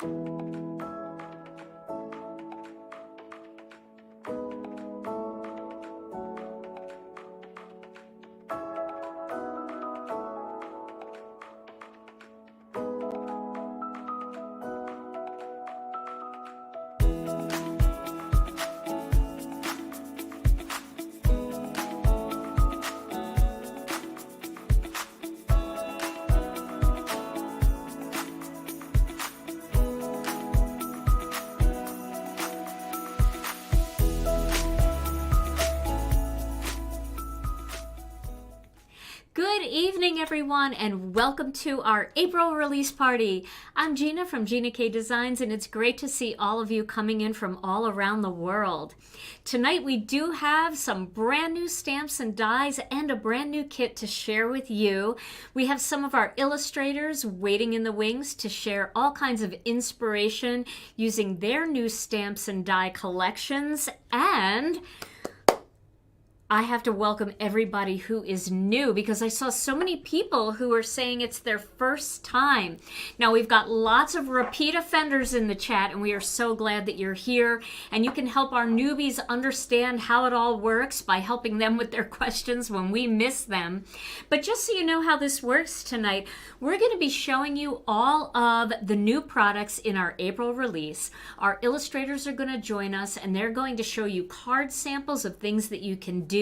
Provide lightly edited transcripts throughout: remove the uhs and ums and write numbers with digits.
Good evening, everyone, and welcome to our April release party. I'm Gina from Gina K Designs, and it's great to see all of you coming in from all around the world. Tonight, we do have some brand new stamps and dies and a brand new kit to share with you. We have some of our illustrators waiting in the wings to share all kinds of inspiration using their new stamps and die collections, and I have to welcome everybody who is new because I saw so many people who are saying it's their first time. Now, we've got lots of repeat offenders in the chat, and we are so glad that you're here. And you can help our newbies understand how it all works by helping them with their questions when we miss them. But just so you know how this works tonight, we're going to be showing you all of the new products in our April release. Our illustrators are going to join us, and they're going to show you card samples of things that you can do.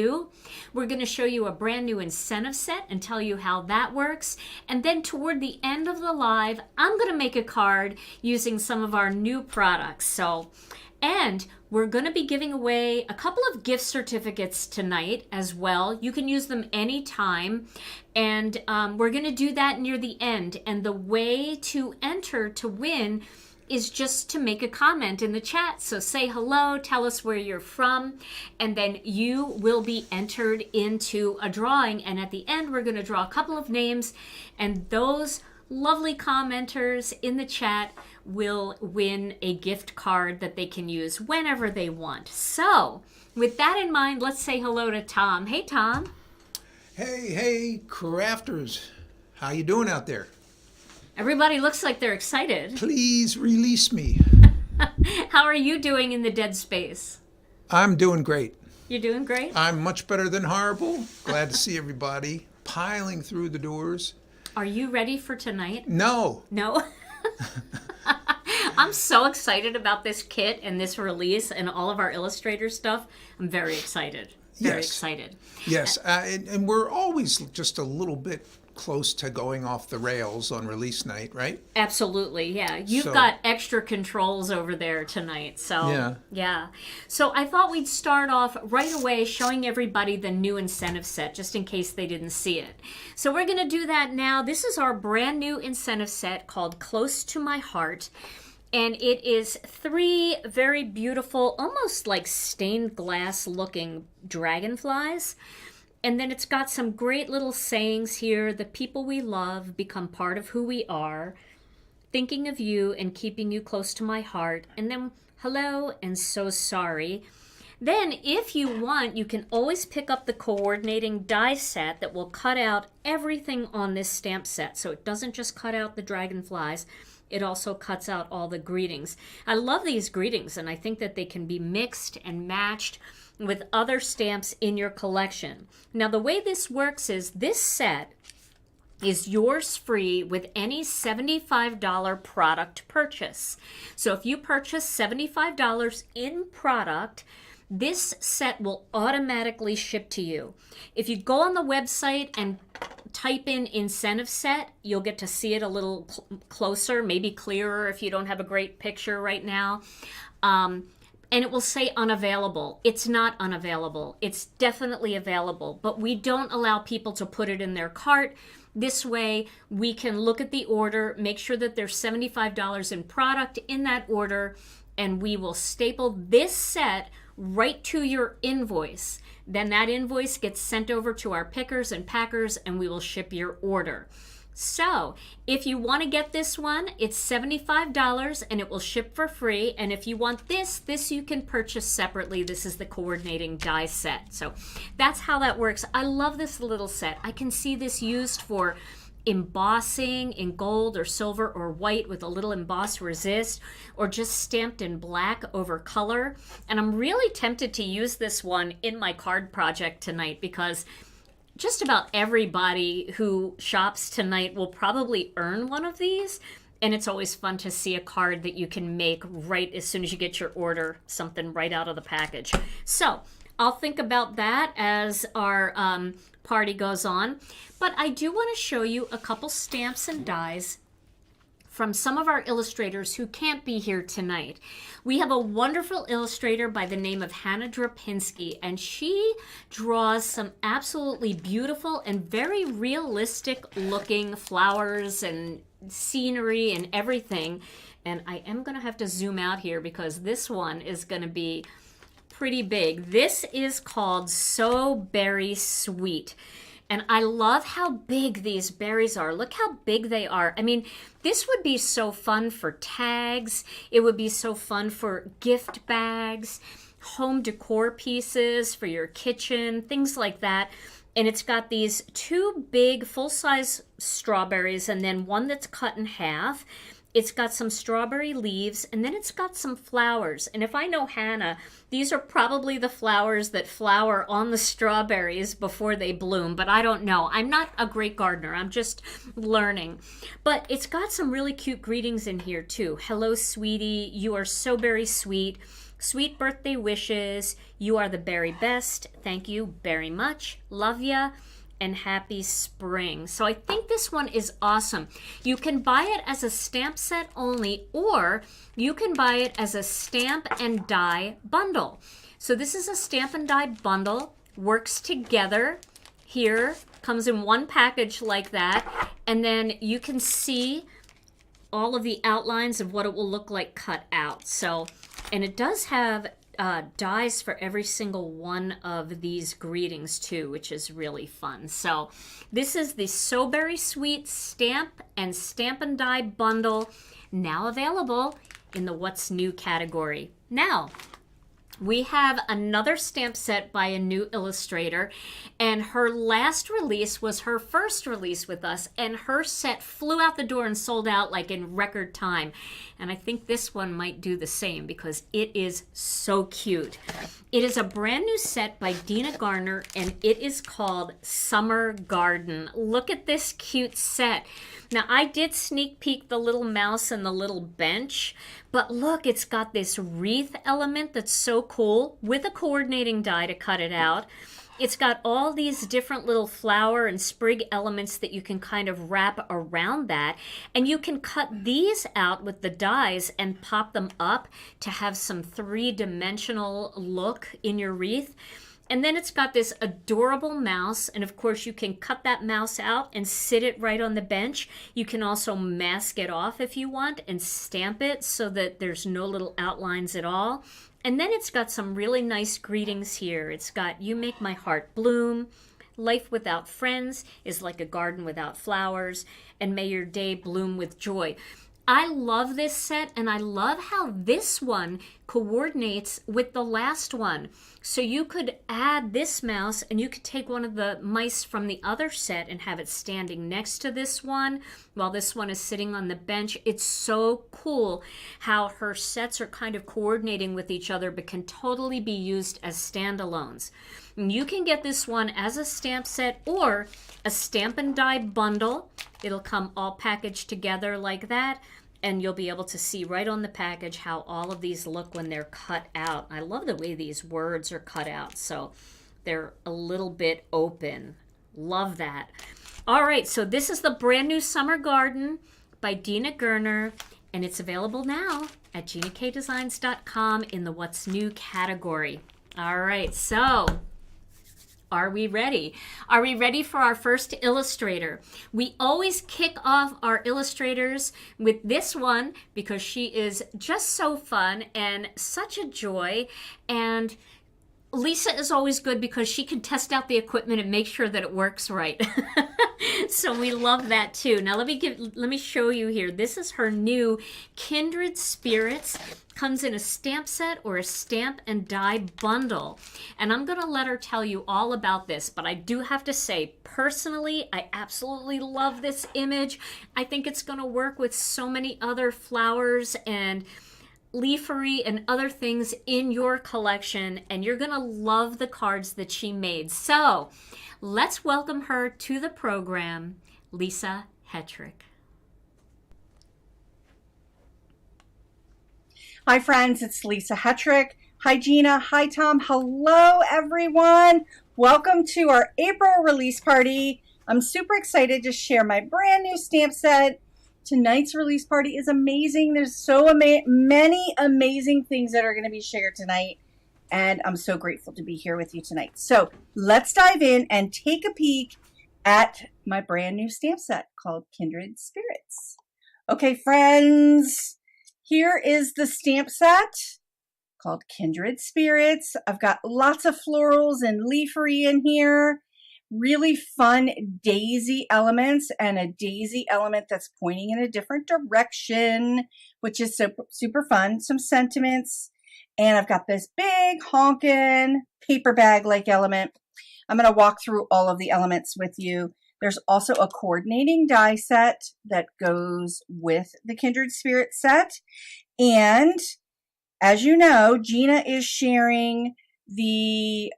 We're going to show you a brand new incentive set and tell you how that works. And then toward the end of the live, I'm going to make a card using some of our new products. And we're going to be giving away a couple of gift certificates tonight as well. You can use them anytime. And we're going to do that near the end. And the way to enter to win is just to make a comment in the chat. So say hello, tell us where you're from, and then you will be entered into a drawing. And at the end, we're going to draw a couple of names, and those lovely commenters in the chat will win a gift card that they can use whenever they want. So with that in mind, let's say hello to Tom. Hey, Tom. Hey, crafters. How you doing out there? Everybody looks like they're excited. Please release me. How are you doing in the dead space? I'm doing great. You're doing great? I'm much better than horrible. Glad to see everybody piling through the doors. Are you ready for tonight? No. No? I'm so excited about this kit and this release and all of our illustrator stuff. I'm very excited. Very excited. Yes, and we're always just a little bit close to going off the rails on release night, right? Absolutely, yeah. You've got extra controls over there tonight, so yeah. So I thought we'd start off right away showing everybody the new incentive set, just in case they didn't see it. So we're going to do that now. This is our brand new incentive set called Close to My Heart. And it is 3 very beautiful, almost like stained glass looking dragonflies. And then it's got some great little sayings here. The people we love become part of who we are. Thinking of you and keeping you close to my heart. And then hello and so sorry. Then if you want, you can always pick up the coordinating die set that will cut out everything on this stamp set. So it doesn't just cut out the dragonflies. It also cuts out all the greetings. I love these greetings, and I think that they can be mixed and matched with other stamps in your collection. Now, the way this works is this set is yours free with any $75 product purchase. So if you purchase $75 in product, this set will automatically ship to you. If you go on the website and type in incentive set, you'll get to see it a little closer, maybe clearer if you don't have a great picture right now. And it will say unavailable. It's not unavailable. It's definitely available, but we don't allow people to put it in their cart. This way, we can look at the order, make sure that there's $75 in product in that order, and we will staple this set right to your invoice. Then that invoice gets sent over to our pickers and packers, and we will ship your order. So if you want to get this one, it's $75 and it will ship for free. And if you want this you can purchase separately. This is the coordinating die set. So that's how that works. I love this little set. I can see this used for embossing in gold or silver or white with a little emboss resist, or just stamped in black over color. And I'm really tempted to use this one in my card project tonight, because just about everybody who shops tonight will probably earn one of these. And it's always fun to see a card that you can make right as soon as you get your order, something right out of the package. So I'll think about that as our party goes on. But I do want to show you a couple stamps and dies from some of our illustrators who can't be here tonight. We have a wonderful illustrator by the name of Hannah Drapinski, and she draws some absolutely beautiful and very realistic looking flowers and scenery and everything. And I am going to have to zoom out here because this one is going to be pretty big. This is called So Berry Sweet. And I love how big these berries are. Look how big they are. I mean, this would be so fun for tags. It would be so fun for gift bags, home decor pieces for your kitchen, things like that. And it's got these two big full-size strawberries and then one that's cut in half. It's got some strawberry leaves, and then it's got some flowers. And if I know Hannah, these are probably the flowers that flower on the strawberries before they bloom, but I don't know. I'm not a great gardener. I'm just learning. But it's got some really cute greetings in here, too. Hello, sweetie. You are so very sweet. Sweet birthday wishes. You are the very best. Thank you very much. Love ya. And happy spring. So I think this one is awesome. You can buy it as a stamp set only, or you can buy it as a stamp and die bundle. So this is a stamp and die bundle, works together here, comes in one package like that, and then you can see all of the outlines of what it will look like cut out. So, and it does have dies for every single one of these greetings too, which is really fun. So this is the So Berry Sweet Stamp and Die bundle, now available in the What's New category. Now, we have another stamp set by a new illustrator, and her last release was her first release with us, and her set flew out the door and sold out like in record time. And I think this one might do the same because it is so cute. It is a brand new set by Dina Garner, and it is called Summer Garden. Look at this cute set. Now, I did sneak peek the little mouse and the little bench, but look, it's got this wreath element that's so cool with a coordinating die to cut it out. It's got all these different little flower and sprig elements that you can kind of wrap around that. And you can cut these out with the dies and pop them up to have some three-dimensional look in your wreath. And then it's got this adorable mouse, and of course you can cut that mouse out and sit it right on the bench. You can also mask it off if you want and stamp it so that there's no little outlines at all. And then it's got some really nice greetings here. It's got You Make My Heart Bloom, Life Without Friends is like a garden without flowers, and May Your Day Bloom with Joy. I love this set, and I love how this one coordinates with the last one. So you could add this mouse, and you could take one of the mice from the other set and have it standing next to this one while this one is sitting on the bench. It's so cool how her sets are kind of coordinating with each other, but can totally be used as standalones. And you can get this one as a stamp set or a stamp and die bundle. It'll come all packaged together like that. And you'll be able to see right on the package how all of these look when they're cut out. I love the way these words are cut out, so they're a little bit open. Love that. All right, so this is the brand new Summer Garden by Dina Garner, and it's available now at GinaKDesigns.com in the What's New category. All right, so are we ready? Are we ready for our first illustrator? We always kick off our illustrators with this one because she is just so fun and such a joy. And Lisa is always good because she can test out the equipment and make sure that it works right. So we love that too. Now let me show you here. This is her new Kindred Spirits. Comes in a stamp set or a stamp and die bundle. And I'm going to let her tell you all about this, but I do have to say, personally, I absolutely love this image. I think it's going to work with so many other flowers and leafery and other things in your collection, and you're gonna love the cards that she made. So let's welcome her to the program, Lisa Hetrick. Hi friends, it's Lisa Hetrick. Hi Gina, hi Tom, hello everyone. Welcome to our April release party. I'm super excited to share my brand new stamp set. Tonight's release party is amazing. There's so many amazing things that are going to be shared tonight, and I'm so grateful to be here with you tonight. So let's dive in and take a peek at my brand new stamp set called Kindred Spirits. Okay, friends, here is the stamp set called Kindred Spirits. I've got lots of florals and leafery in here. Really fun daisy elements and a daisy element that's pointing in a different direction, which is super fun. Some sentiments, and I've got this big honkin' paper bag-like element. I'm going to walk through all of the elements with you. There's also a coordinating die set that goes with the Kindred Spirit set. And as you know, Gina is sharing the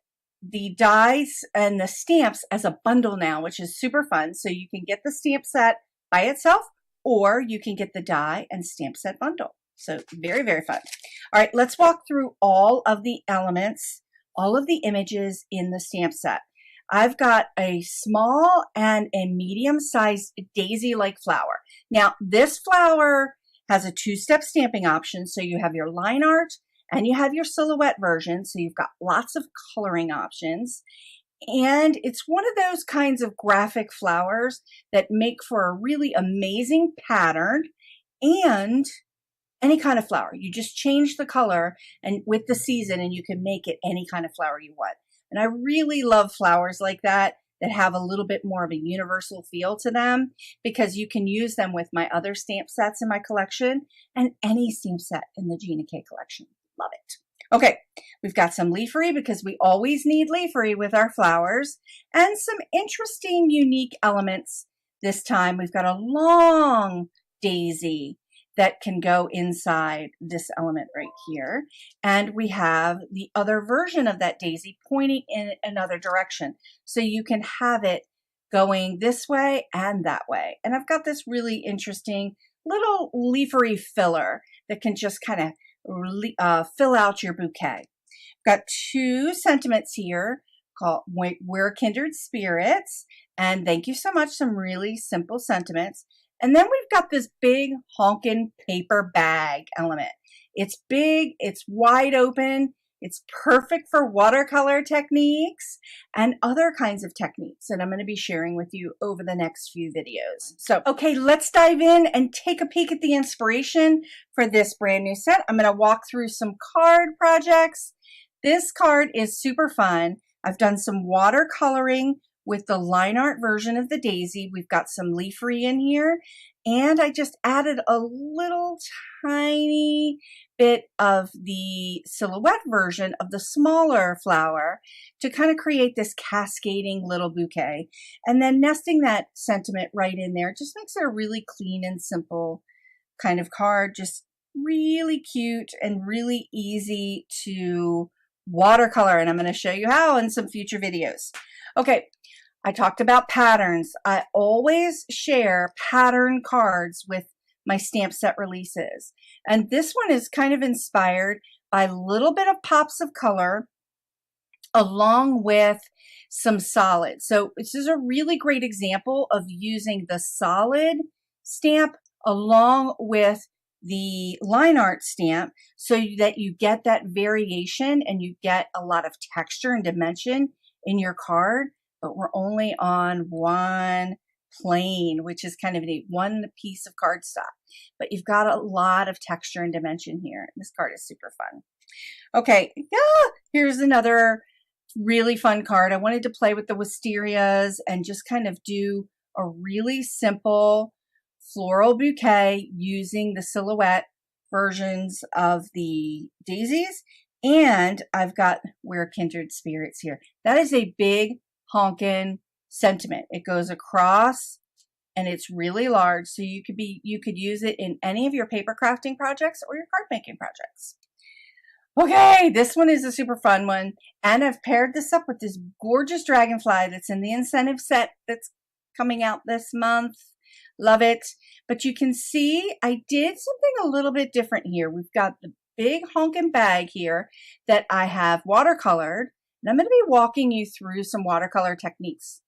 dies and the stamps as a bundle now, which is super fun. So you can get the stamp set by itself, or you can get the die and stamp set bundle. So very, very fun. All right, let's walk through all of the elements, all of the images in the stamp set. I've got a small and a medium-sized daisy-like flower. Now, this flower has a two-step stamping option. So you have your line art and you have your silhouette version, so you've got lots of coloring options. And it's one of those kinds of graphic flowers that make for a really amazing pattern and any kind of flower. You just change the color and with the season and you can make it any kind of flower you want. And I really love flowers like that have a little bit more of a universal feel to them, because you can use them with my other stamp sets in my collection and any stamp set in the Gina K collection. Love it. Okay, we've got some leafery because we always need leafery with our flowers, and some interesting, unique elements. This time we've got a long daisy that can go inside this element right here. And we have the other version of that daisy pointing in another direction. So you can have it going this way and that way. And I've got this really interesting little leafery filler that can just kind of fill out your bouquet. Got two sentiments here called We're Kindred Spirits, and thank you so much, some really simple sentiments. And then we've got this big honkin' paper bag element. It's big, it's wide open, it's perfect for watercolor techniques and other kinds of techniques that I'm going to be sharing with you over the next few videos. So, okay, let's dive in and take a peek at the inspiration for this brand new set. I'm going to walk through some card projects. This card is super fun. I've done some watercoloring with the line art version of the daisy. We've got some leafery in here, and I just added a little tiny bit of the silhouette version of the smaller flower to kind of create this cascading little bouquet. And then nesting that sentiment right in there just makes it a really clean and simple kind of card. Just really cute and really easy to watercolor. And I'm going to show you how in some future videos. Okay. I talked about patterns. I always share pattern cards with my stamp set releases. And this one is kind of inspired by a little bit of pops of color along with some solid. So this is a really great example of using the solid stamp along with the line art stamp so that you get that variation and you get a lot of texture and dimension in your card. But we're only on one plane, which is kind of one piece of cardstock. But you've got a lot of texture and dimension here. This card is super fun. Okay, yeah, here's another really fun card. I wanted to play with the wisterias and just kind of do a really simple floral bouquet using the silhouette versions of the daisies. And I've got We're Kindred Spirits here. That is a big honkin' sentiment. It goes across and it's really large. So you could use it in any of your paper crafting projects or your card making projects. Okay, this one is a super fun one. And I've paired this up with this gorgeous dragonfly that's in the incentive set that's coming out this month. Love it. But you can see I did something a little bit different here. We've got the big honkin' bag here that I have watercolored. And I'm going to be walking you through some watercolor techniques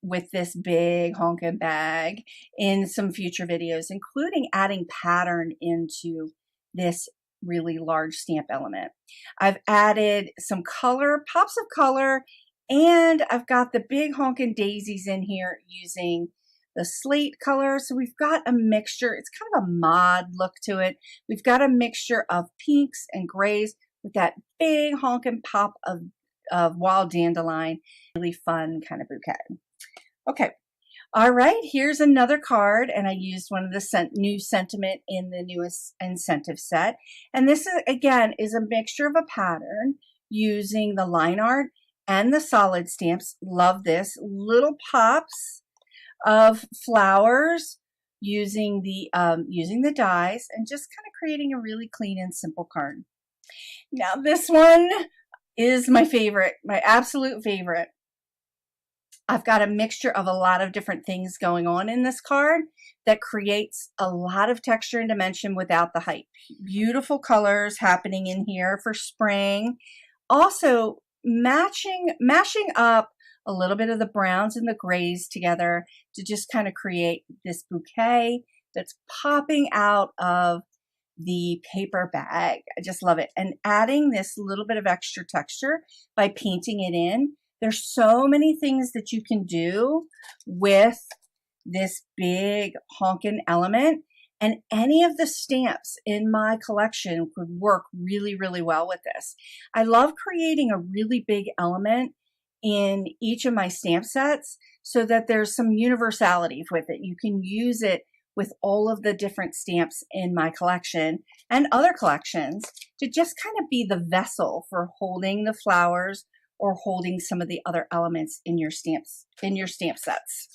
with this big honkin' bag in some future videos, including adding pattern into this really large stamp element. I've added some color, pops of color, and I've got the big honkin' daisies in here using the slate color. So we've got a mixture. It's kind of a mod look to it. We've got a mixture of pinks and grays with that big honkin' pop of wild dandelion. Really fun kind of bouquet. Okay. All right, here's another card, and I used one of the new sentiment in the newest incentive set. And this, again, is a mixture of a pattern using the line art and the solid stamps. Love this. Little pops of flowers using the dies and just kind of creating a really clean and simple card. Now, this one is my favorite, my absolute favorite. I've got a mixture of a lot of different things going on in this card that creates a lot of texture and dimension without the hype. Beautiful colors happening in here for spring. Also mashing up a little bit of the browns and the grays together to just kind of create this bouquet that's popping out of the paper bag. I just love it. And adding this little bit of extra texture by painting it in. There's so many things that you can do with this big honkin' element, and any of the stamps in my collection could work really, really well with this. I love creating a really big element in each of my stamp sets so that there's some universality with it. You can use it with all of the different stamps in my collection and other collections to just kind of be the vessel for holding the flowers or holding some of the other elements in your stamp sets.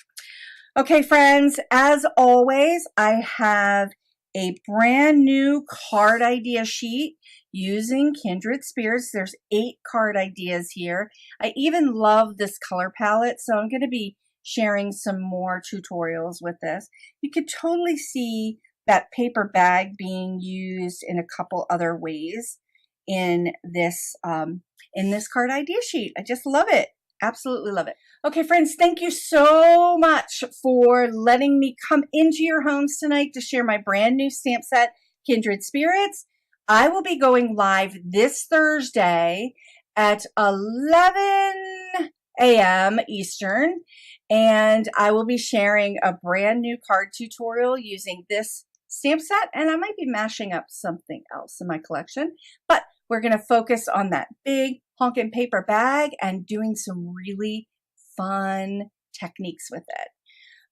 Okay, friends, as always, I have a brand new card idea sheet using Kindred Spirits. There's 8 card ideas here. I even love this color palette, so I'm going to be sharing some more tutorials with this. You could totally see that paper bag being used in a couple other ways in this card idea sheet. I just love it. Absolutely love it. Okay, friends, thank you so much for letting me come into your homes tonight to share my brand new stamp set, Kindred Spirits. I will be going live this Thursday at 11 a.m. Eastern, and I will be sharing a brand new card tutorial using this stamp set, and I might be mashing up something else in my collection, but we're going to focus on that big honkin' paper bag and doing some really fun techniques with it.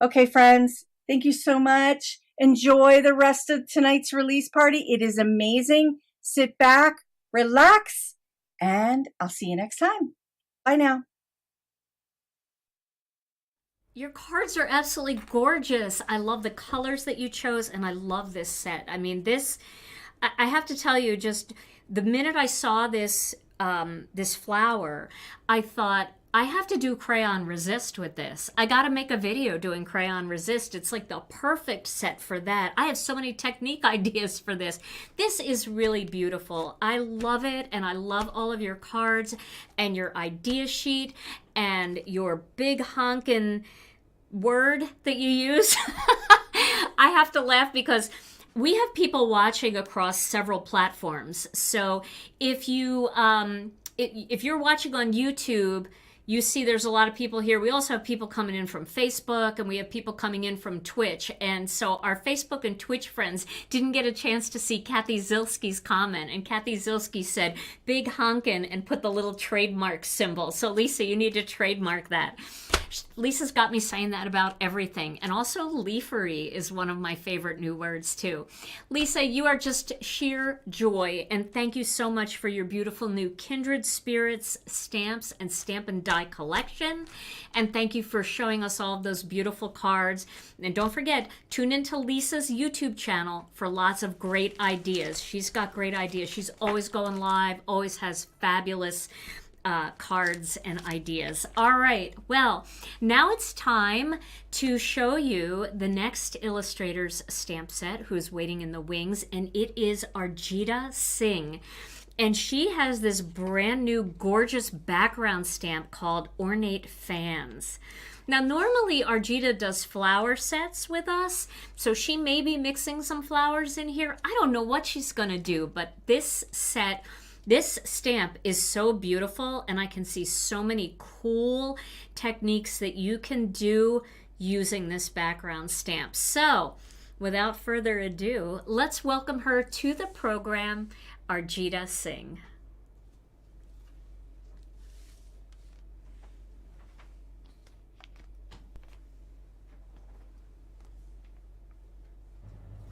Okay, friends, thank you so much. Enjoy the rest of tonight's release party. It is amazing. Sit back, relax, and I'll see you next time. Bye now. Your cards are absolutely gorgeous. I love the colors that you chose, and I love this set. I mean, I have to tell you, just the minute I saw this this flower, I thought, I have to do crayon resist with this. I got to make a video doing crayon resist. It's like the perfect set for that. I have so many technique ideas for this. This is really beautiful. I love it, and I love all of your cards and your idea sheet and your big honkin' word that you use. I have to laugh because we have people watching across several platforms. So if you're watching on YouTube, you see there's a lot of people here. We also have people coming in from Facebook, and we have people coming in from Twitch. And so our Facebook and Twitch friends didn't get a chance to see Kathy Zilski's comment. And Kathy Zilski said, big honkin', and put the little trademark symbol. So Lisa, you need to trademark that. Lisa's got me saying that about everything. And also leafery is one of my favorite new words too. Lisa, you are just sheer joy. And thank you so much for your beautiful new Kindred Spirits stamps and stamp and die collection. And thank you for showing us all of those beautiful cards. And don't forget, tune into Lisa's YouTube channel for lots of great ideas. She's got great ideas. She's always going live, always has fabulous cards and ideas. All right, well, now it's time to show you the next illustrator's stamp set who's waiting in the wings, and it is Gina K. And she has this brand new gorgeous background stamp called Ornate Fans. Now, normally Gina does flower sets with us, so she may be mixing some flowers in here. I don't know what she's gonna do, but this stamp is so beautiful, and I can see so many cool techniques that you can do using this background stamp. So, without further ado, let's welcome her to the program, Gina K.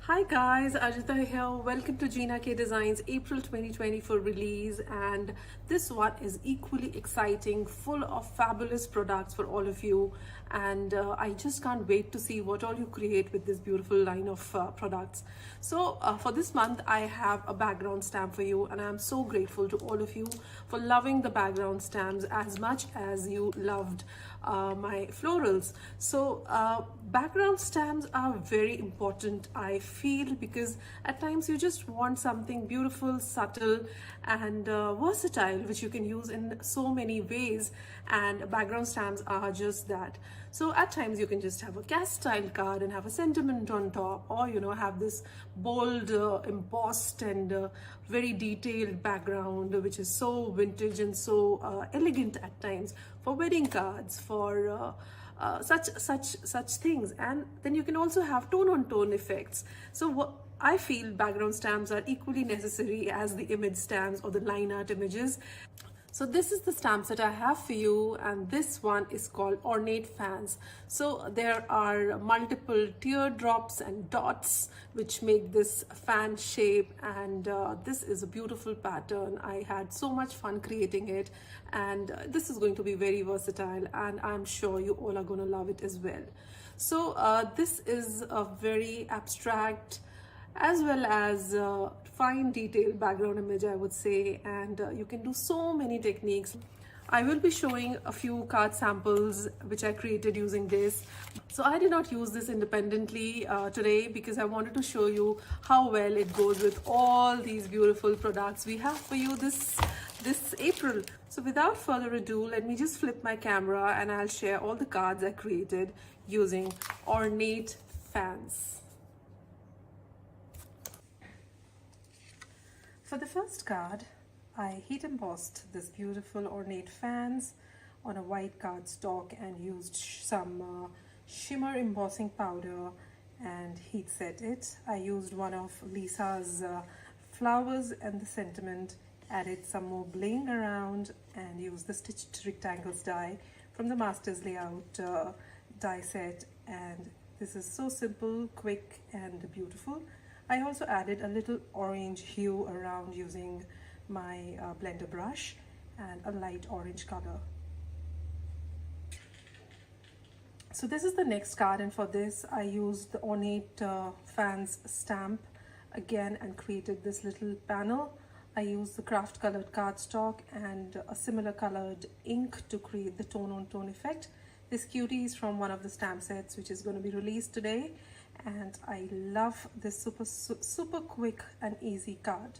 Hi guys, Ajita here. Welcome to Gina K Designs April 2024 release, and this one is equally exciting, full of fabulous products for all of you, and I just can't wait to see what all you create with this beautiful line of products. So for this month I have a background stamp for you, and I'm so grateful to all of you for loving the background stamps as much as you loved my florals. So background stamps are very important, I feel, because at times you just want something beautiful, subtle and versatile, which you can use in so many ways, and background stamps are just that. So at times you can just have a cast style card and have a sentiment on top, or have this bold embossed and very detailed background, which is so vintage and so elegant at times, for wedding cards, for such things. And then you can also have tone on tone effects. So what I feel, background stamps are equally necessary as the image stamps or the line art images. So this is the stamp set I have for you, and this one is called Ornate Fans. So there are multiple teardrops and dots which make this fan shape, and this is a beautiful pattern. I had so much fun creating it, and this is going to be very versatile, and I'm sure you all are going to love it as well. So this is a very abstract as well as fine detailed background image, I would say, and you can do so many techniques. I will be showing a few card samples which I created using this. So I did not use this independently today, because I wanted to show you how well it goes with all these beautiful products we have for you this April. So without further ado, let me just flip my camera and I'll share all the cards I created using Ornate Fans. For the first card, I heat embossed this beautiful Ornate Fans on a white cardstock and used some shimmer embossing powder and heat set it. I used one of Lisa's flowers and the sentiment, added some more bling around, and used the stitched rectangles die from the Masters Layout die set. And this is so simple, quick and beautiful. I also added a little orange hue around using my blender brush and a light orange color. So this is the next card, and for this I used the Ornate Fans stamp again and created this little panel. I used the craft colored cardstock and a similar colored ink to create the tone on tone effect. This cutie is from one of the stamp sets which is going to be released today, and I love this super quick and easy card.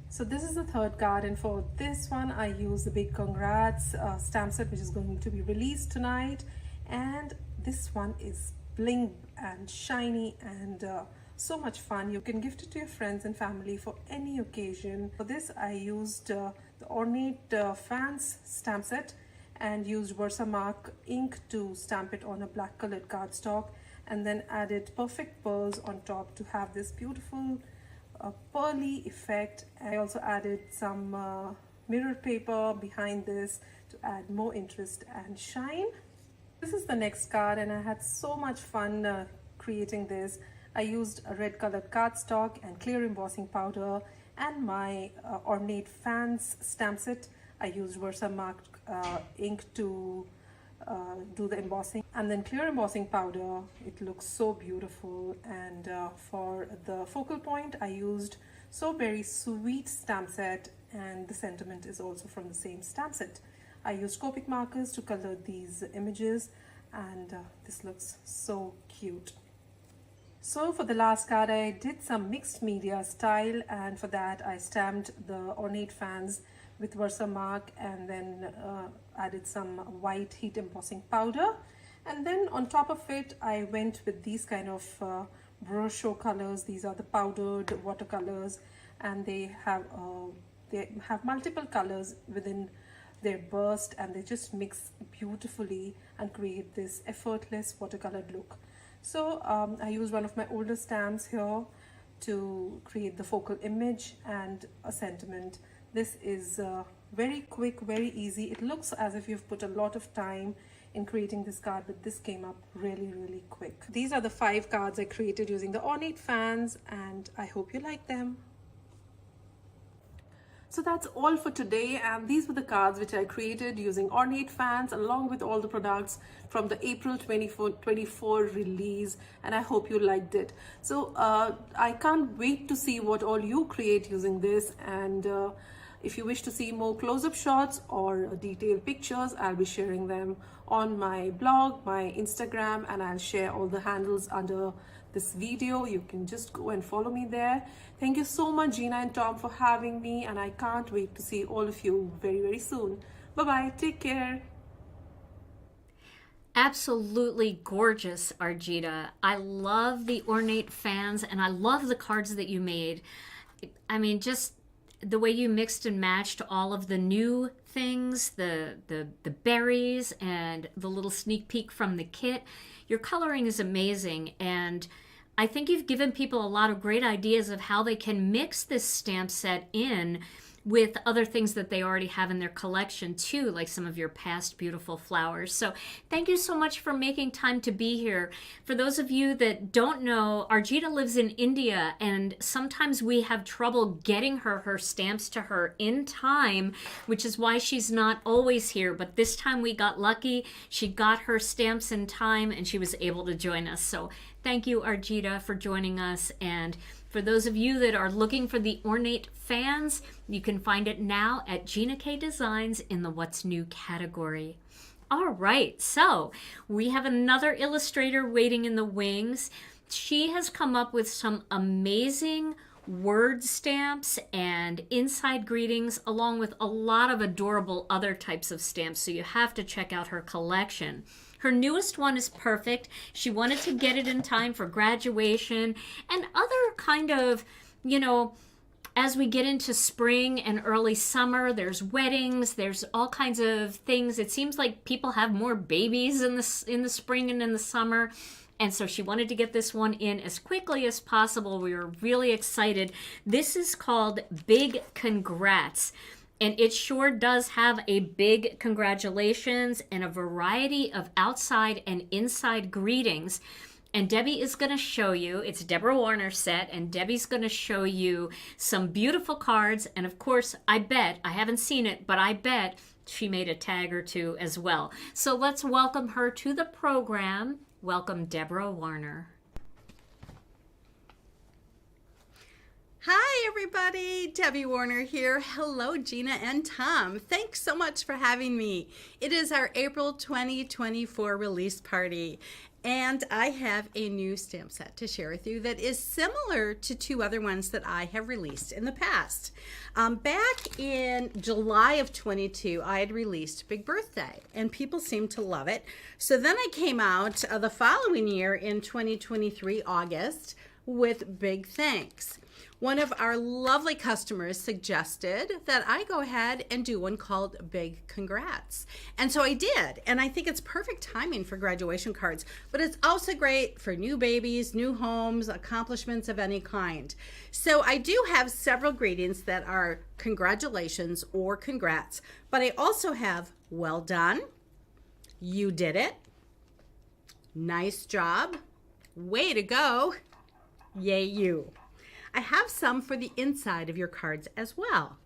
So this is the third card, and for this one I use the Big Congrats stamp set which is going to be released tonight, and this one is bling and shiny and so much fun. You can gift it to your friends and family for any occasion. For this I used the Ornate Fans stamp set and used Versamark ink to stamp it on a black colored cardstock, and then added perfect pearls on top to have this beautiful pearly effect. I also added some mirror paper behind this to add more interest and shine. This is the next card, and I had so much fun creating this. I used a red colored cardstock and clear embossing powder, and my Ornate Fans stamp set. I used Versamark ink to do the embossing, and then clear embossing powder. It looks so beautiful. And for the focal point, I used So Very Sweet stamp set, and the sentiment is also from the same stamp set. I used Copic markers to color these images, and this looks so cute. So for the last card, I did some mixed media style, and for that I stamped the Ornate Fans with Versamark, and then added some white heat embossing powder. And then on top of it, I went with these kind of brochure colors. These are the powdered watercolors, and they have multiple colors within their burst, and they just mix beautifully and create this effortless watercolored look. So I used one of my older stamps here to create the focal image and a sentiment. This is very quick, very easy. It looks as if you've put a lot of time in creating this card, but this came up really, really quick. These are the 5 cards I created using the Ornate Fans, and I hope you like them. So that's all for today, and these were the cards which I created using Ornate Fans along with all the products from the April 24 release, and I hope you liked it. So I can't wait to see what all you create using this, and if you wish to see more close-up shots or detailed pictures, I'll be sharing them on my blog, my Instagram, and I'll share all the handles under this video. You can just go and follow me there. Thank you so much, Gina and Tom, for having me, and I can't wait to see all of you very, very soon. Bye-bye. Take care. Absolutely gorgeous, Arjita. I love the Ornate Fans, and I love the cards that you made. I mean, just the way you mixed and matched all of the new things, the berries, and the little sneak peek from the kit. Your coloring is amazing, and I think you've given people a lot of great ideas of how they can mix this stamp set in with other things that they already have in their collection too, like some of your past beautiful flowers. So thank you so much for making time to be here. For those of you that don't know, Arjita lives in India, and sometimes we have trouble getting her stamps to her in time, which is why she's not always here. But this time we got lucky. She got her stamps in time and she was able to join us. So thank you, Arjita, for joining us. And for those of you that are looking for the Ornate Fans, you can find it now at Gina K Designs in the What's New category. All right, so we have another illustrator waiting in the wings. She has come up with some amazing word stamps and inside greetings, along with a lot of adorable other types of stamps, so you have to check out her collection. Her newest one is perfect. She wanted to get it in time for graduation and other kind of, you know, as we get into spring and early summer, there's weddings, there's all kinds of things. It seems like people have more babies in the spring and in the summer. And so she wanted to get this one in as quickly as possible. We were really excited. This is called Big Congrats. And it sure does have a big congratulations and a variety of outside and inside greetings. And Debbie is going to show you, it's Deborah Warner's set, and Debbie's going to show you some beautiful cards. And of course, I bet, I haven't seen it, but I bet she made a tag or two as well. So let's welcome her to the program. Welcome, Deborah Warner. Hi everybody, Debbie Warner here. Hello Gina and Tom. Thanks so much for having me. It is our April 2024 release party, and I have a new stamp set to share with you that is similar to 2 other ones that I have released in the past. Back in July of 22, I had released Big Birthday, and people seemed to love it. So then I came out the following year in 2023, August, with Big Thanks. one of our lovely customers suggested that I go ahead and do one called Big Congrats. And so I did. And I think it's perfect timing for graduation cards, but it's also great for new babies, new homes, accomplishments of any kind. So I do have several greetings that are congratulations or congrats, but I also have well done, you did it, nice job, way to go, yay you. I have some for the inside of your cards as well.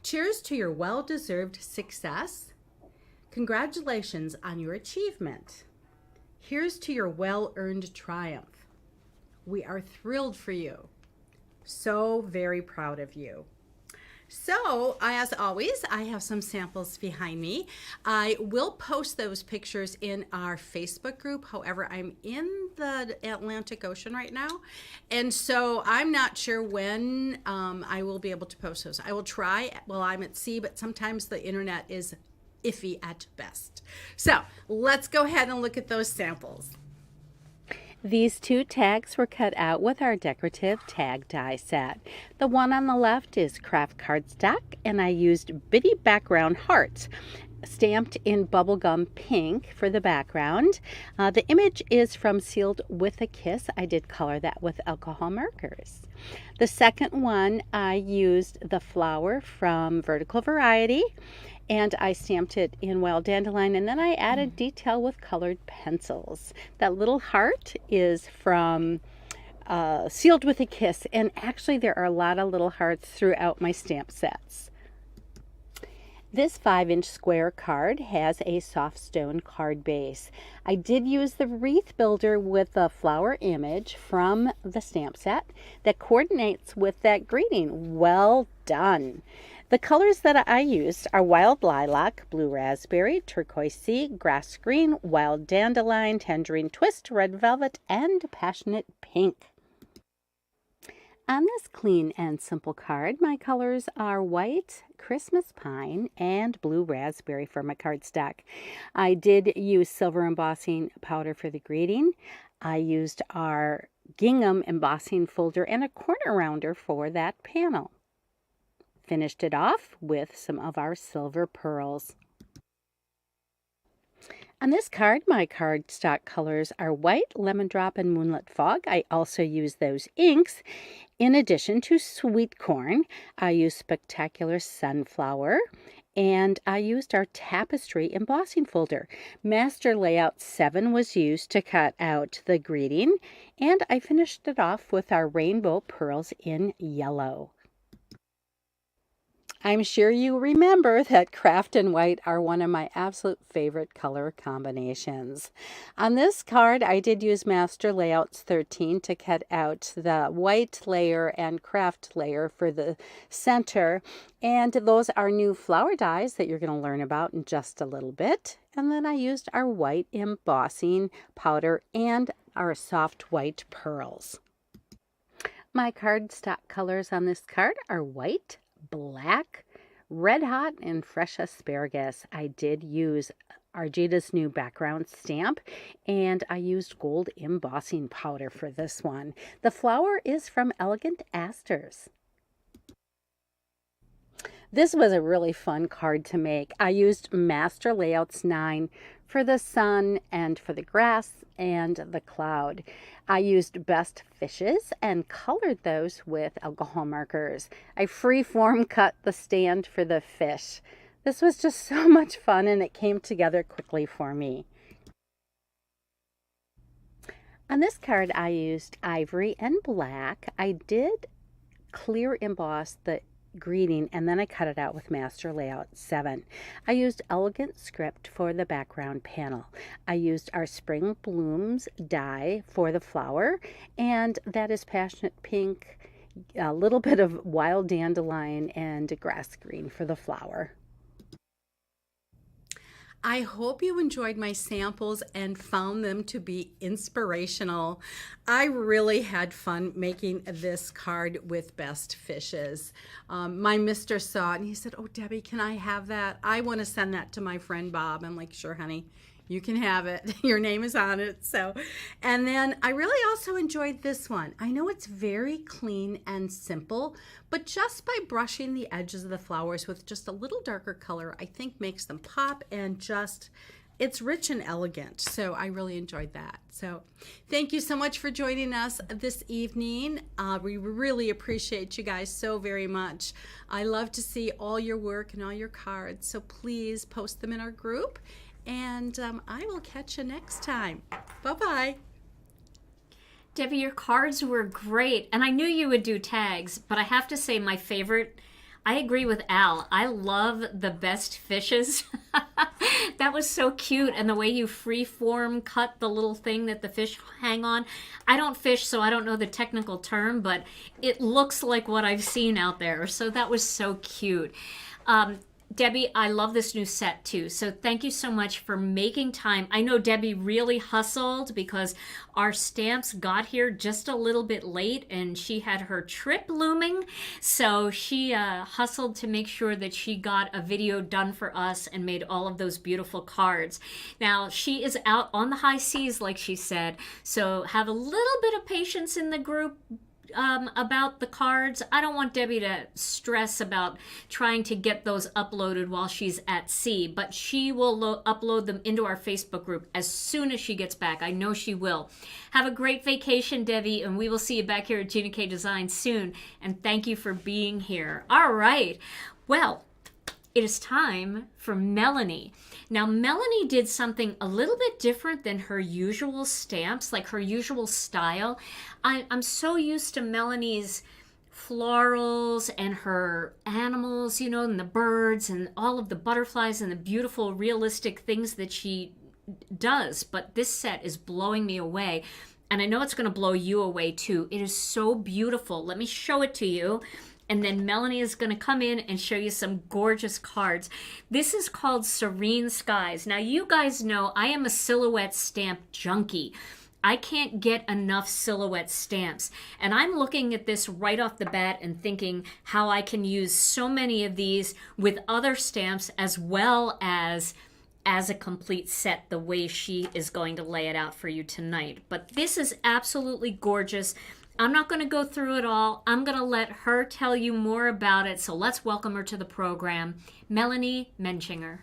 Cheers to your well-deserved success. Congratulations on your achievement. Here's to your well-earned triumph. We are thrilled for you. So very proud of you. So, as always, I have some samples behind me. I will post those pictures in our Facebook group. However, I'm in the Atlantic Ocean right now, and so I'm not sure when I will be able to post those. I will try while I'm at sea, but sometimes the internet is iffy at best. So, let's go ahead and look at those samples. These two tags were cut out with our decorative tag die set. The one on the left is craft cardstock, and I used bitty background hearts stamped in bubblegum pink for the background. The image is from Sealed with a Kiss. I did color that with alcohol markers. The second one, I used the flower from Vertical Variety, and I stamped it in wild dandelion, and then I added detail with colored pencils. That little heart is from Sealed with a Kiss, and actually there are a lot of little hearts throughout my stamp sets. This 5-inch square card has a soft stone card base. I did use the wreath builder with the flower image from the stamp set that coordinates with that greeting. Well done. The colors that I used are wild lilac, blue raspberry, turquoise sea, grass green, wild dandelion, tangerine twist, red velvet, and passionate pink. On this clean and simple card, my colors are white, Christmas pine, and blue raspberry for my cardstock. I did use silver embossing powder for the greeting. I used our gingham embossing folder and a corner rounder for that panel. Finished it off with some of our silver pearls. On this card, my cardstock colors are white, lemon drop, and moonlit fog. I also use those inks. In addition to sweet corn, I used spectacular sunflower, and I used our tapestry embossing folder. Master Layout 7 was used to cut out the greeting, and I finished it off with our rainbow pearls in yellow. I'm sure you remember that craft and white are one of my absolute favorite color combinations. On this card, I did use Master Layouts 13 to cut out the white layer and craft layer for the center. And those are new flower dies that you're going to learn about in just a little bit. And then I used our white embossing powder and our soft white pearls. My cardstock colors on this card are white, black, red hot, and fresh asparagus. I did use Argita's new background stamp, and I used gold embossing powder for this one. The flower is from Elegant Asters. This was a really fun card to make. I used Master Layouts 9 for the sun and for the grass and the cloud. I used Best Fishes and colored those with alcohol markers. I freeform cut the stand for the fish. This was just so much fun, and it came together quickly for me. On this card, I used ivory and black. I did clear emboss the greeting, and then I cut it out with Master Layout 7. I used Elegant Script for the background panel. I used our Spring Blooms die for the flower, and that is Passionate Pink, a little bit of wild dandelion, and grass green for the flower. I hope you enjoyed my samples and found them to be inspirational. I really had fun making this card with Best Fishes. My mister saw it and he said, "Oh, Debbie, can I have that? I want to send that to my friend Bob." I'm like, "Sure, honey. you can have it. Your name is on it. So, and then I really also enjoyed this one. I know it's very clean and simple, but just by brushing the edges of the flowers with just a little darker color, I think makes them pop, and just, it's rich and elegant. So I really enjoyed that. So thank you so much for joining us this evening. We really appreciate you guys so very much. I love to see all your work and all your cards. So please post them in our group. And I will catch you next time. Bye-bye. Debbie, your cards were great. And I knew you would do tags, but I have to say my favorite, I agree with Al. I love the best fishes. That was so cute. And the way you freeform cut the little thing that the fish hang on. I don't fish, so I don't know the technical term, but it looks like what I've seen out there. So that was so cute. Debbie, I love this new set too. So thank you so much for making time. I know Debbie really hustled because our stamps got here just a little bit late and she had her trip looming. So she hustled to make sure that she got a video done for us and made all of those beautiful cards. Now, she is out on the high seas, like she said. So have a little bit of patience in the group about the cards. I don't want Debbie to stress about trying to get those uploaded while she's at sea, but she will upload them into our Facebook group as soon as she gets back. I know she will. Have a great vacation, Debbie, and we will see you back here at Gina K Designs soon. And thank you for being here. All right. Well, it is time for Melanie. Now, Melanie did something a little bit different than her usual stamps, like her usual style. I'm so used to Melanie's florals and her animals, you know, and the birds and all of the butterflies and the beautiful realistic things that she does. But this set is blowing me away. And I know it's going to blow you away too. It is so beautiful. Let me show it to you. And then Melanie is going to come in and show you some gorgeous cards. This is called Serene Skies. Now, you guys know I am a silhouette stamp junkie. I can't get enough silhouette stamps. And I'm looking at this right off the bat and thinking how I can use so many of these with other stamps as well as a complete set, the way she is going to lay it out for you tonight. But this is absolutely gorgeous. I'm not going to go through it all. I'm going to let her tell you more about it. So let's welcome her to the program, Melanie Menchinger.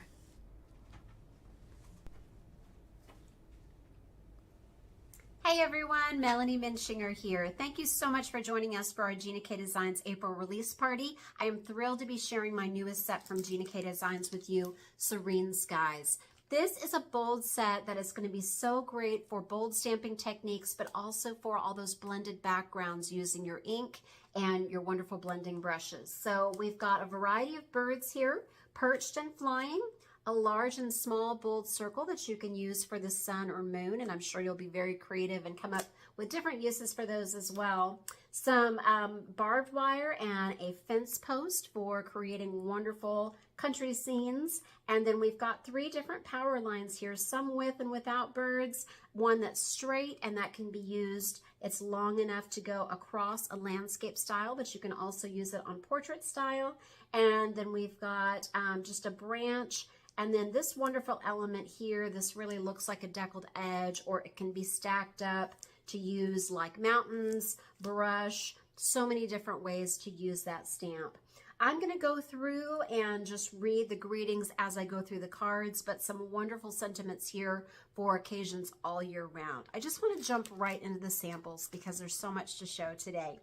Hey everyone, Melanie Menchinger here. Thank you so much for joining us for our Gina K Designs April release party. I am thrilled to be sharing my newest set from Gina K Designs with you, Serene Skies. This is a bold set that is going to be so great for bold stamping techniques, but also for all those blended backgrounds using your ink and your wonderful blending brushes. So we've got a variety of birds here, perched and flying, a large and small bold circle that you can use for the sun or moon, and I'm sure you'll be very creative and come up with different uses for those as well. Some barbed wire and a fence post for creating wonderful country scenes. And then we've got 3 different power lines here, some with and without birds, one that's straight and that can be used. It's long enough to go across a landscape style, but you can also use it on portrait style. And then we've got just a branch. And then this wonderful element here, this really looks like a deckled edge, or it can be stacked up to use like mountains, brush, so many different ways to use that stamp. I'm going to go through and just read the greetings as I go through the cards, but some wonderful sentiments here for occasions all year round. I just want to jump right into the samples because there's so much to show today.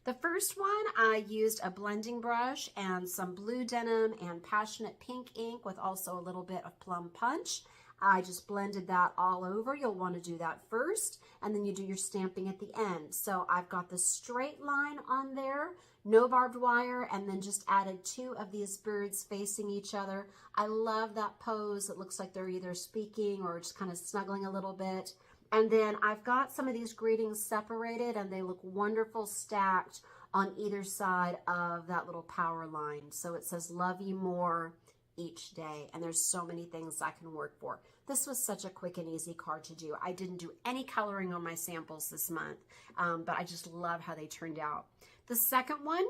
The first one, I used a blending brush and some blue denim and passionate pink ink with also a little bit of plum punch. I just blended that all over. You'll want to do that first, and then you do your stamping at the end. So I've got the straight line on there, no barbed wire, and then just added 2 of these birds facing each other. I love that pose. It looks like they're either speaking or just kind of snuggling a little bit. And then I've got some of these greetings separated, and they look wonderful stacked on either side of that little power line. So it says, love you more each day. And there's so many things I can work for. This was such a quick and easy card to do. I didn't do any coloring on my samples this month, but I just love how they turned out. The second one,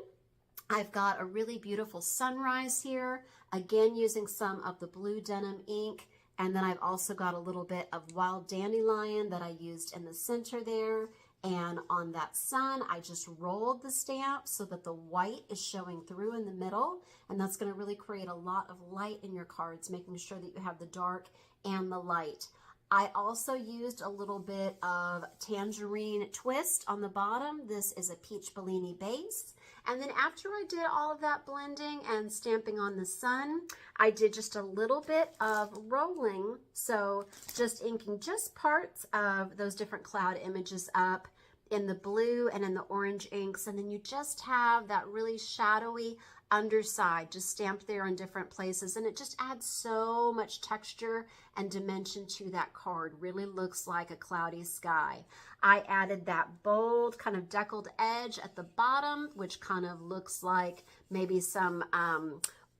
I've got a really beautiful sunrise here, again using some of the blue denim ink And then I've also got a little bit of wild dandelion that I used in the center there. And on that sun, I just rolled the stamp so that the white is showing through in the middle. And that's going to really create a lot of light in your cards, making sure that you have the dark and the light. I also used a little bit of tangerine twist on the bottom. This is a peach Bellini base. And then after I did all of that blending and stamping on the sun, I did just a little bit of rolling. So just inking just parts of those different cloud images up in the blue and in the orange inks. And then you just have that really shadowy underside just stamped there in different places, and it just adds so much texture and dimension to that card. Really looks like a cloudy sky. I added that bold kind of deckled edge at the bottom, which kind of looks like maybe some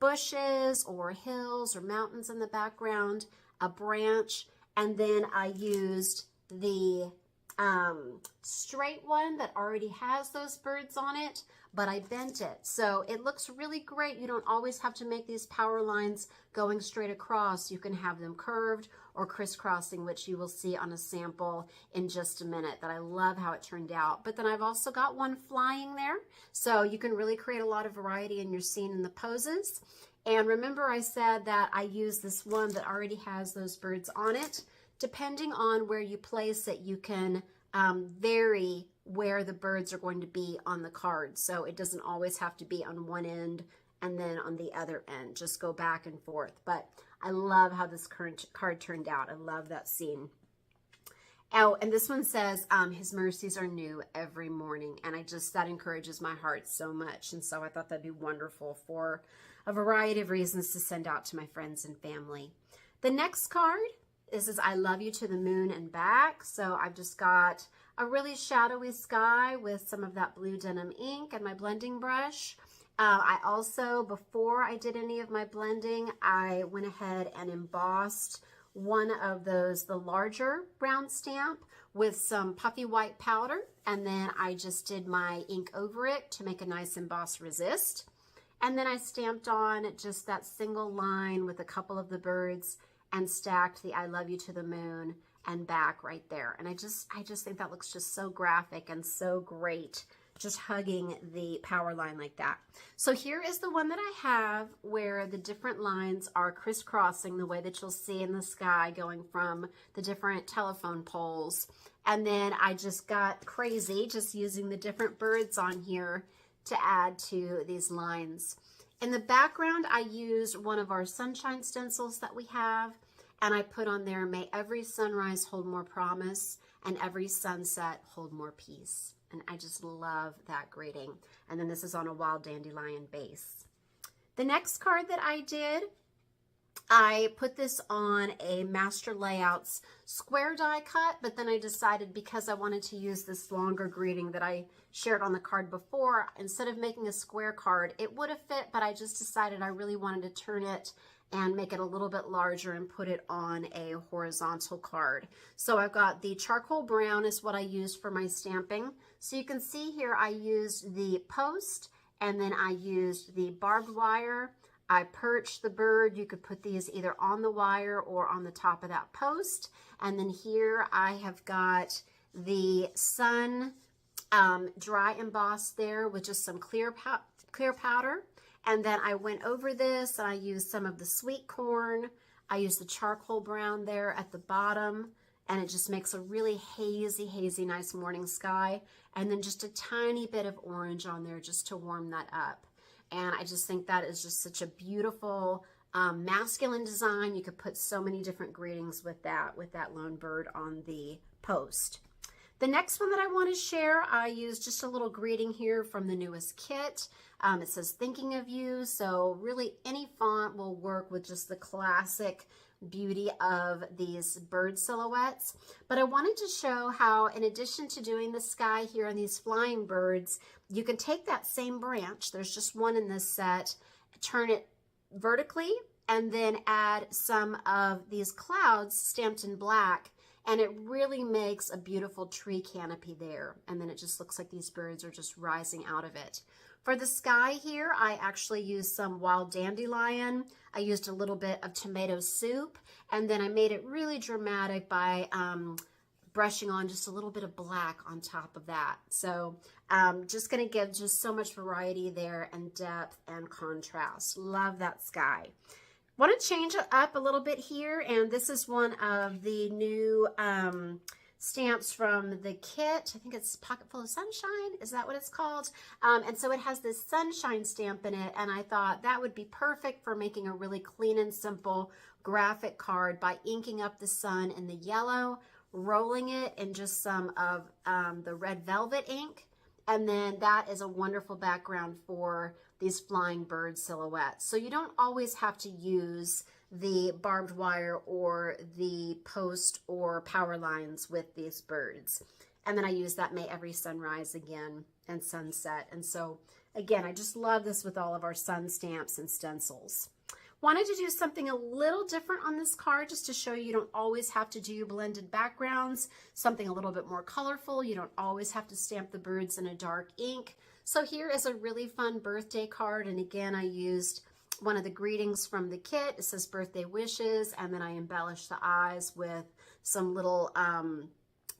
bushes or hills or mountains in the background, a branch, and then I used the straight one that already has those birds on it, but I bent it. So it looks really great. You don't always have to make these power lines going straight across. You can have them curved or crisscrossing, which you will see on a sample in just a minute. That I love how it turned out. But then I've also got one flying there. So you can really create a lot of variety in your scene and the poses. And remember I said that I use this one that already has those birds on it. Depending on where you place it, you can vary where the birds are going to be on the card. So it doesn't always have to be on one end and then on the other end. Just go back and forth. But I love how this current card turned out. I love that scene. Oh, and this one says, his mercies are new every morning. And that encourages my heart so much. And so I thought that'd be wonderful for a variety of reasons to send out to my friends and family. The next card, this is I love you to the moon and back. So I've just got a really shadowy sky with some of that blue denim ink and my blending brush. I also, before I did any of my blending, I went ahead and embossed one of those, the larger brown stamp with some puffy white powder. And then I just did my ink over it to make a nice embossed resist. And then I stamped on just that single line with a couple of the birds and stacked the I love you to the moon and back right there. And I just think that looks just so graphic and so great, just hugging the power line like that. So here is the one that I have where the different lines are crisscrossing the way that you'll see in the sky going from the different telephone poles. And then I just got crazy just using the different birds on here to add to these lines. In the background, I used one of our sunshine stencils that we have, and I put on there, may every sunrise hold more promise and every sunset hold more peace. And I just love that grading. And then this is on a wild dandelion base. The next card that I did, I put this on a Master Layouts square die cut, but then I decided because I wanted to use this longer greeting that I shared on the card before, instead of making a square card, it would have fit, but I just decided I really wanted to turn it and make it a little bit larger and put it on a horizontal card. So I've got the charcoal brown is what I used for my stamping. So you can see here I used the post and then I used the barbed wire. I perched the bird. You could put these either on the wire or on the top of that post. And then here I have got the sun dry embossed there with just some clear powder. And then I went over this and I used some of the sweet corn. I used the charcoal brown there at the bottom, and it just makes a really hazy, nice morning sky. And then just a tiny bit of orange on there just to warm that up. And I just think that is just such a beautiful masculine design. You could put so many different greetings with that lone bird on the post. The next one that I want to share, I used just a little greeting here from the newest kit. It says thinking of you. So really any font will work with just the classic beauty of these bird silhouettes. But I wanted to show how, in addition to doing the sky here and these flying birds, you can take that same branch, there's just one in this set, turn it vertically, and then add some of these clouds stamped in black, and it really makes a beautiful tree canopy there. And then it just looks like these birds are just rising out of it. For the sky here, I actually used some wild dandelion. I used a little bit of tomato soup, and then I made it really dramatic by brushing on just a little bit of black on top of that. So just going to give just so much variety there and depth and contrast. Love that sky. Want to change it up a little bit here, and this is one of the new stamps from the kit. I think it's Pocket Full of Sunshine. Is that what it's called? And so it has this sunshine stamp in it, and I thought that would be perfect for making a really clean and simple graphic card by inking up the sun in the yellow, rolling it in just some of the red velvet ink, and then that is a wonderful background for these flying bird silhouettes. So you don't always have to use the barbed wire or the post or power lines with these birds. And then I use that May Every Sunrise again and sunset. And so again, I just love this with all of our sun stamps and stencils. Wanted to do something a little different on this card just to show you don't always have to do blended backgrounds, something a little bit more colorful. You don't always have to stamp the birds in a dark ink. So here is a really fun birthday card, and again I used one of the greetings from the kit. It says birthday wishes, and then I embellished the eyes with some little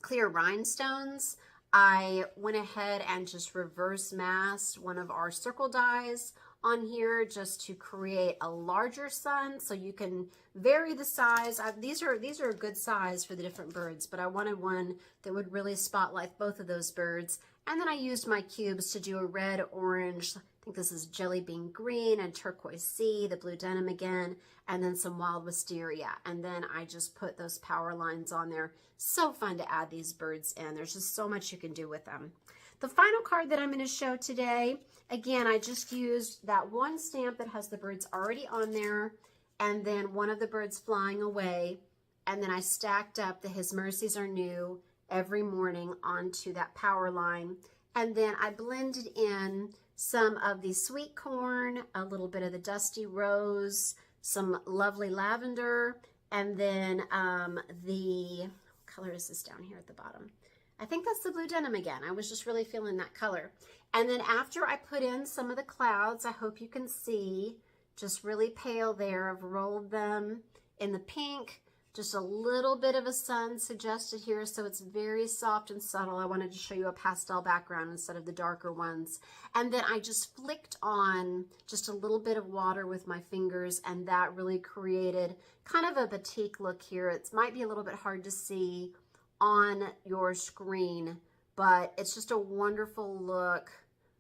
clear rhinestones. I went ahead and just reverse masked one of our circle dies on here just to create a larger sun, so you can vary the size. These are a good size for the different birds, but I wanted one that would really spotlight both of those birds. And then I used my cubes to do a red, orange, I think this is jelly bean green, and turquoise sea, the blue denim again, and then some wild wisteria. And then I just put those power lines on there. So fun to add these birds in. There's just so much you can do with them. The final card that I'm going to show today, again, I just used that one stamp that has the birds already on there, and then one of the birds flying away, and then I stacked up the His Mercies Are New every morning onto that power line, and then I blended in some of the sweet corn, a little bit of the dusty rose, some lovely lavender, and then what color is this down here at the bottom? I think that's the blue denim again. I was just really feeling that color. And then after I put in some of the clouds, I hope you can see, just really pale there. I've rolled them in the pink, just a little bit of a sun suggested here, so it's very soft and subtle. I wanted to show you a pastel background instead of the darker ones. And then I just flicked on just a little bit of water with my fingers, and that really created kind of a batik look here. It might be a little bit hard to see on your screen, but it's just a wonderful look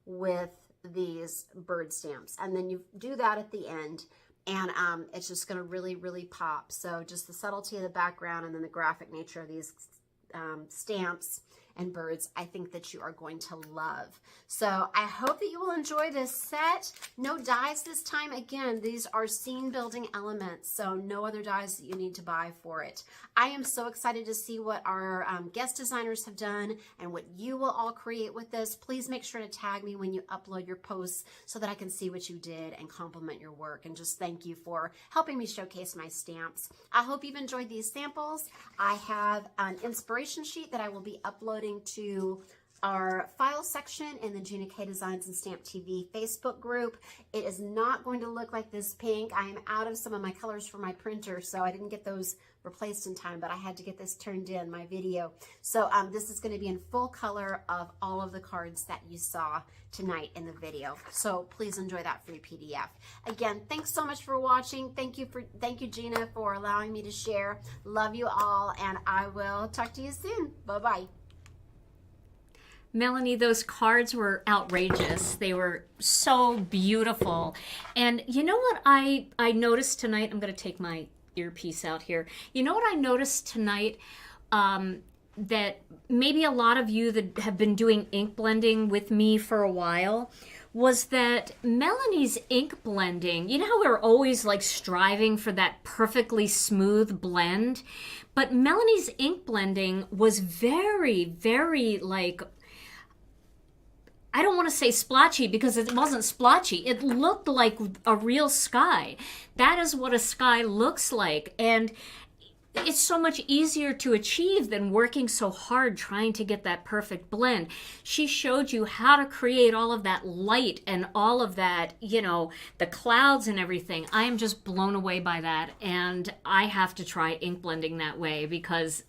with these bird stamps. And then you do that at the end, and it's just going to really, really pop. So just the subtlety of the background and then the graphic nature of these stamps and birds, I think that you are going to love. So I hope that you will enjoy this set. No dies this time. Again, these are scene building elements, so no other dies that you need to buy for it. I am so excited to see what our guest designers have done and what you will all create with this. Please make sure to tag me when you upload your posts so that I can see what you did and compliment your work, and just thank you for helping me showcase my stamps. I hope you've enjoyed these samples. I have an inspiration sheet that I will be uploading to our file section in the Gina K Designs and Stamp TV Facebook group. It is not going to look like this pink. I am out of some of my colors for my printer, so I didn't get those replaced in time, but I had to get this turned in, my video. So this is going to be in full color of all of the cards that you saw tonight in the video. So please enjoy that free PDF. Again, thanks so much for watching. Thank you, Gina, for allowing me to share. Love you all, and I will talk to you soon. Bye-bye. Melanie, those cards were outrageous. They were so beautiful. And you know what I noticed tonight? I'm going to take my earpiece out here. You know what I noticed tonight? That maybe a lot of you that have been doing ink blending with me for a while, was that Melanie's ink blending, you know how we're always like striving for that perfectly smooth blend? But Melanie's ink blending was very, very like, I don't want to say splotchy because it wasn't splotchy. It looked like a real sky. That is what a sky looks like. And it's so much easier to achieve than working so hard trying to get that perfect blend. She showed you how to create all of that light and all of that, you know, the clouds and everything. I am just blown away by that, and I have to try ink blending that way because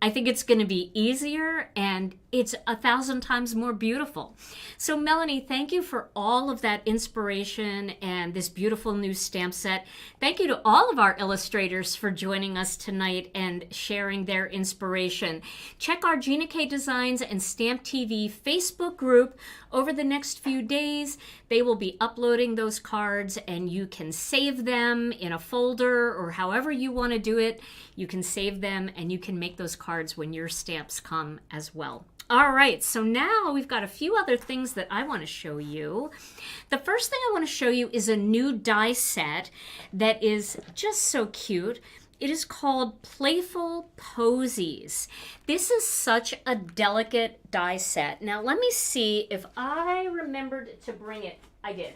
I think it's going to be easier and it's 1,000 times more beautiful. So Melanie, thank you for all of that inspiration and this beautiful new stamp set. Thank you to all of our illustrators for joining us tonight and sharing their inspiration. Check our Gina K Designs and Stamp TV Facebook group over the next few days. They will be uploading those cards and you can save them in a folder or however you want to do it. You can save them and you can make those cards when your stamps come as well. All right, so now we've got a few other things that I want to show you. The first thing I want to show you is a new die set that is just so cute. It is called Playful Posies. This is such a delicate die set. Now let me see if I remembered to bring it. I did.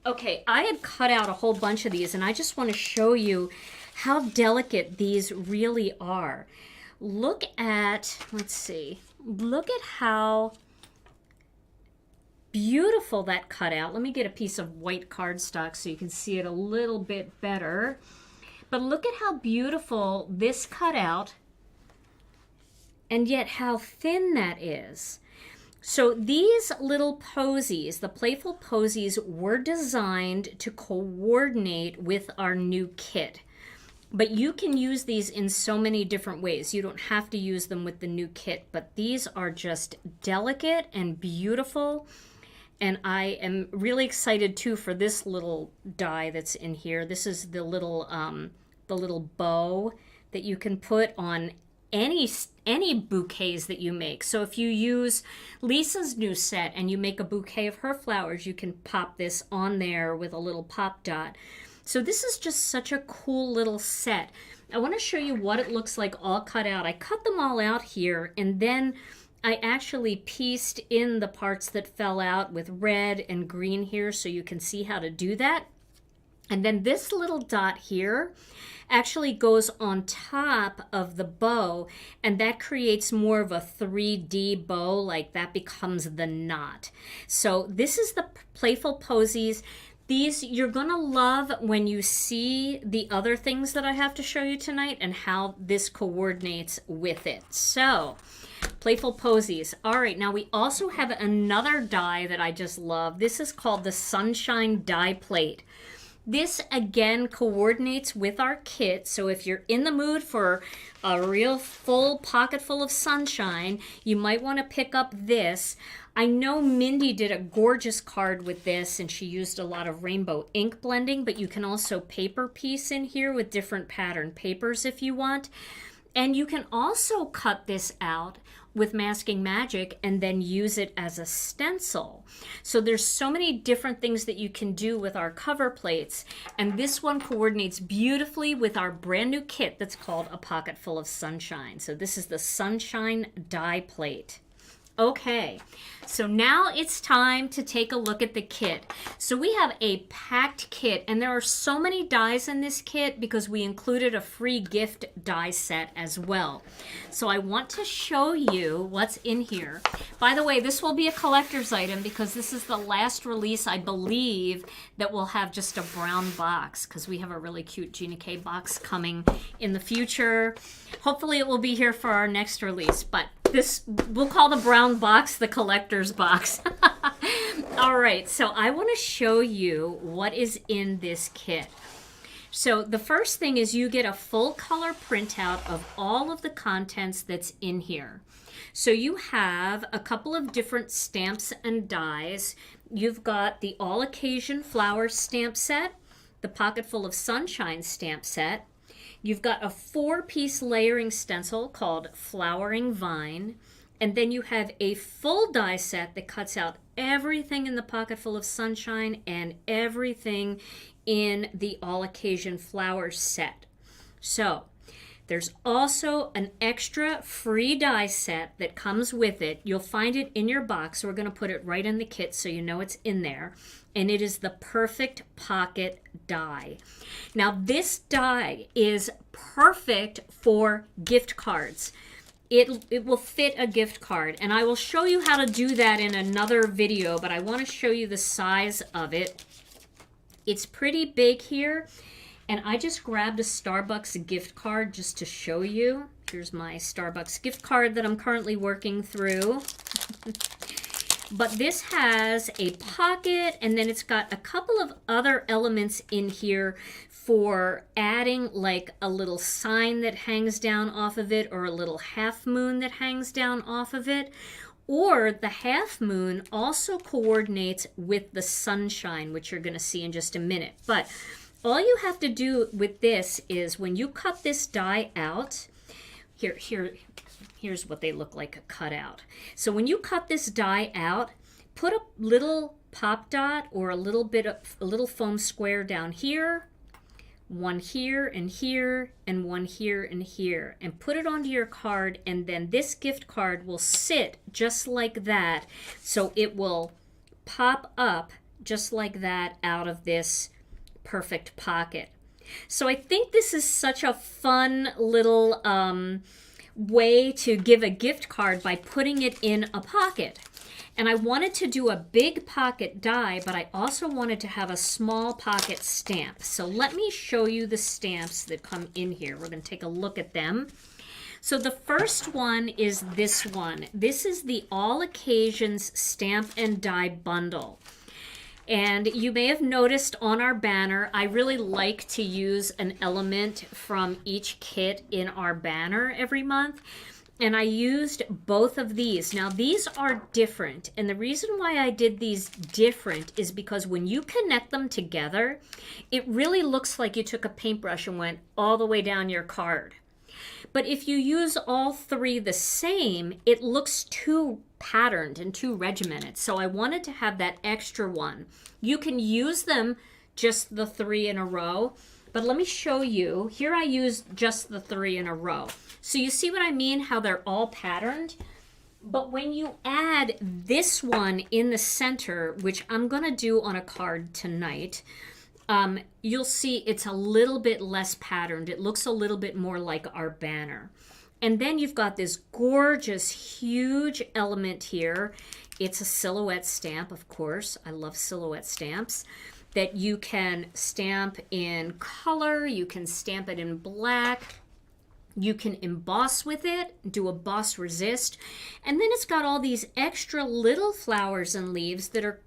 Okay, I had cut out a whole bunch of these and I just want to show you how delicate these really are. Look at, let's see, look at how beautiful that cutout. Let me get a piece of white cardstock so you can see it a little bit better. But look at how beautiful this cutout and yet how thin that is. So these little posies, the Playful Posies, were designed to coordinate with our new kit. But you can use these in so many different ways. You don't have to use them with the new kit, but these are just delicate and beautiful. And I am really excited too for this little die that's in here. This is the little bow that you can put on any bouquets that you make. So if you use Lisa's new set and you make a bouquet of her flowers, you can pop this on there with a little pop dot. So this is just such a cool little set. I want to show you what it looks like all cut out. I cut them all out here and then I actually pieced in the parts that fell out with red and green here so you can see how to do that. And then this little dot here actually goes on top of the bow and that creates more of a 3D bow, like that becomes the knot. So this is the Playful Posies. These you're gonna love when you see the other things that I have to show you tonight and how this coordinates with it. So, Playful Posies. All right, now we also have another die that I just love. This is called the Sunshine Die Plate. This again coordinates with our kit, so if you're in the mood for a real full pocket full of sunshine, you might want to pick up this. I know Mindy did a gorgeous card with this and she used a lot of rainbow ink blending, but you can also paper piece in here with different pattern papers if you want. And you can also cut this out with Masking Magic and then use it as a stencil. So there's so many different things that you can do with our cover plates, and this one coordinates beautifully with our brand new kit that's called A Pocket Full of Sunshine. So this is the Sunshine Die Plate. Okay, so now it's time to take a look at the kit. So we have a packed kit, and there are so many dies in this kit because we included a free gift die set as well. So I want to show you what's in here. By the way, this will be a collector's item because this is the last release, I believe, that will have just a brown box because we have a really cute Gina K box coming in the future. Hopefully it will be here for our next release, but this, we'll call the brown box the collector's box. All right, so I want to show you what is in this kit. So the first thing is you get a full color printout of all of the contents that's in here. So you have a couple of different stamps and dies. You've got the All Occasion Flowers stamp set, the Pocket Full of Sunshine stamp set. You've got a 4-piece layering stencil called Flowering Vine. And then you have a full die set that cuts out everything in the Pocket Full of Sunshine and everything in the All Occasion Flowers set. So There's also an extra free die set that comes with it. You'll find it in your box. We're going to put it right in the kit so you know it's in there. And it is the Perfect Pocket die. Now, this die is perfect for gift cards. It will fit a gift card, and I will show you how to do that in another video, but I want to show you the size of it. It's pretty big here, and I just grabbed a Starbucks gift card just to show you. Here's my Starbucks gift card that I'm currently working through. But this has a pocket, and then it's got a couple of other elements in here for adding like a little sign that hangs down off of it, or a little half moon that hangs down off of it. Or the half moon also coordinates with the sunshine, which you're going to see in just a minute. But all you have to do with this is when you cut this die out, here's what they look like cut out. So when you cut this die out, put a little pop dot or a little foam square down here, one here and here, and one here and here, and put it onto your card, and then this gift card will sit just like that. So it will pop up just like that out of this Perfect Pocket. So I think this is such a fun little way to give a gift card by putting it in a pocket. And I wanted to do a big pocket die, but I also wanted to have a small pocket stamp. So let me show you the stamps that come in here. We're going to take a look at them. So the first one is this one. This is the All Occasions Stamp and Die Bundle. And you may have noticed on our banner, I really like to use an element from each kit in our banner every month. And I used both of these. Now, these are different. And the reason why I did these different is because when you connect them together, it really looks like you took a paintbrush and went all the way down your card. But if you use all three the same, it looks too patterned and too regimented. So I wanted to have that extra one. You can use them just the three in a row, but let me show you. Here I used just the three in a row. So you see what I mean, how they're all patterned? But when you add this one in the center, which I'm going to do on a card tonight, you'll see it's a little bit less patterned. It looks a little bit more like our banner. And then you've got this gorgeous, huge element here. It's a silhouette stamp, of course. I love silhouette stamps that you can stamp in color. You can stamp it in black. You can emboss with it, do a boss resist. And then it's got all these extra little flowers and leaves that are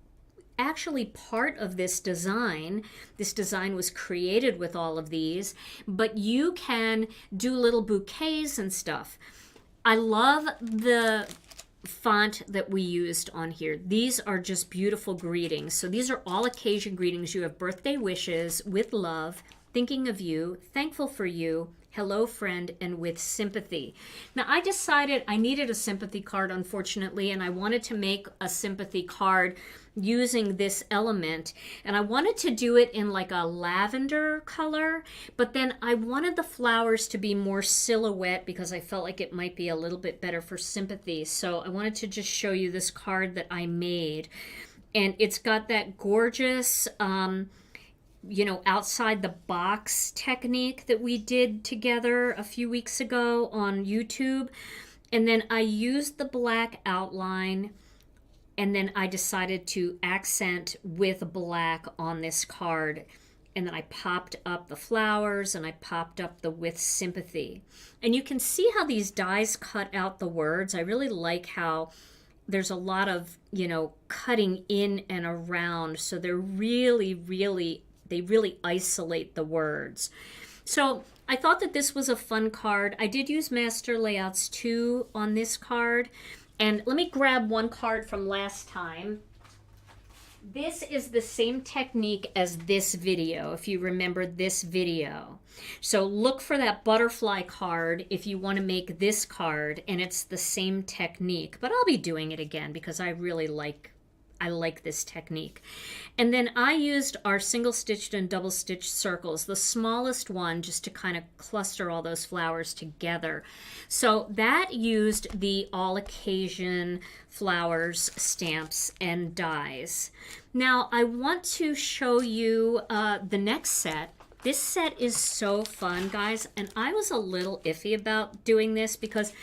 actually part of this design. This design was created with all of these, but you can do little bouquets and stuff. I love the font that we used on here. These are just beautiful greetings. So these are all occasion greetings. You have birthday wishes, with love, thinking of you, thankful for you, hello friend, and with sympathy. Now I decided I needed a sympathy card, unfortunately, and I wanted to make a sympathy card using this element, and I wanted to do it in like a lavender color, but then I wanted the flowers to be more silhouette because I felt like it might be a little bit better for sympathy. So I wanted to just show you this card that I made, and it's got that gorgeous outside the box technique that we did together a few weeks ago on YouTube. And then I used the black outline, and then I decided to accent with black on this card. And then I popped up the flowers and I popped up the with sympathy. And you can see how these dies cut out the words. I really like how there's a lot of, cutting in and around. So they're they really isolate the words. So I thought that this was a fun card. I did use Master Layouts 2 on this card. And let me grab one card from last time. This is the same technique as this video, if you remember this video. So look for that butterfly card if you want to make this card, and it's the same technique. But I'll be doing it again because I really like I like this technique. And then I used our single stitched and double stitched circles, the smallest one, just to kind of cluster all those flowers together. So that used the all occasion flowers, stamps, and dies. Now I want to show you the next set. This set is so fun, guys, and I was a little iffy about doing this because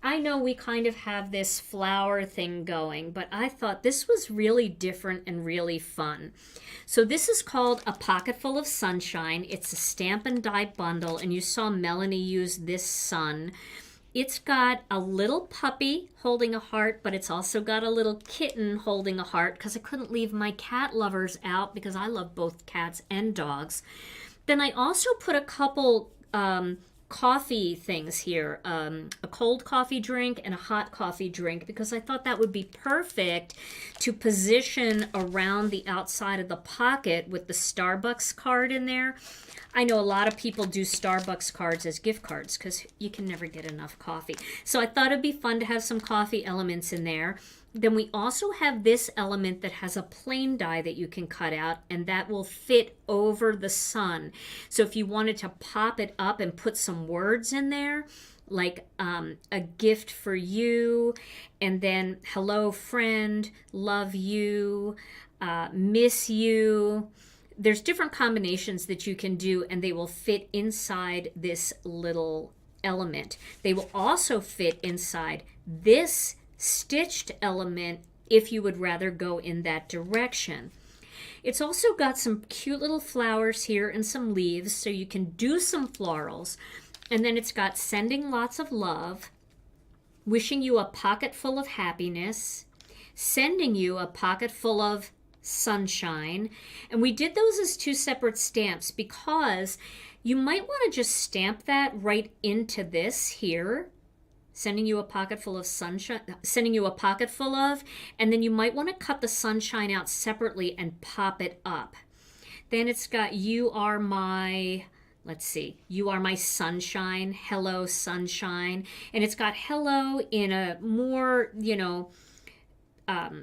I know we kind of have this flower thing going, but I thought this was really different and really fun. So this is called A Pocket Full of Sunshine. It's a stamp and die bundle, and you saw Melanie use this sun. It's got a little puppy holding a heart, but it's also got a little kitten holding a heart because I couldn't leave my cat lovers out because I love both cats and dogs. Then I also put a couple coffee things here, a cold coffee drink and a hot coffee drink, because I thought that would be perfect to position around the outside of the pocket with the Starbucks card in there. I know a lot of people do Starbucks cards as gift cards because you can never get enough coffee. So I thought it'd be fun to have some coffee elements in there. Then we also have this element that has a plain die that you can cut out, and that will fit over the sun. So if you wanted to pop it up and put some words in there, like a gift for you, and then hello friend, love you, miss you. There's different combinations that you can do, and they will fit inside this little element. They will also fit inside this stitched element if you would rather go in that direction. It's also got some cute little flowers here and some leaves, so you can do some florals. And then it's got sending lots of love, wishing you a pocket full of happiness, sending you a pocket full of sunshine. And we did those as two separate stamps because you might want to just stamp that right into this here, sending you a pocket full of sunshine, sending you a pocket full of, and then you might want to cut the sunshine out separately and pop it up. Then it's got you are my, let's see, you are my sunshine, hello sunshine, and it's got hello in a more,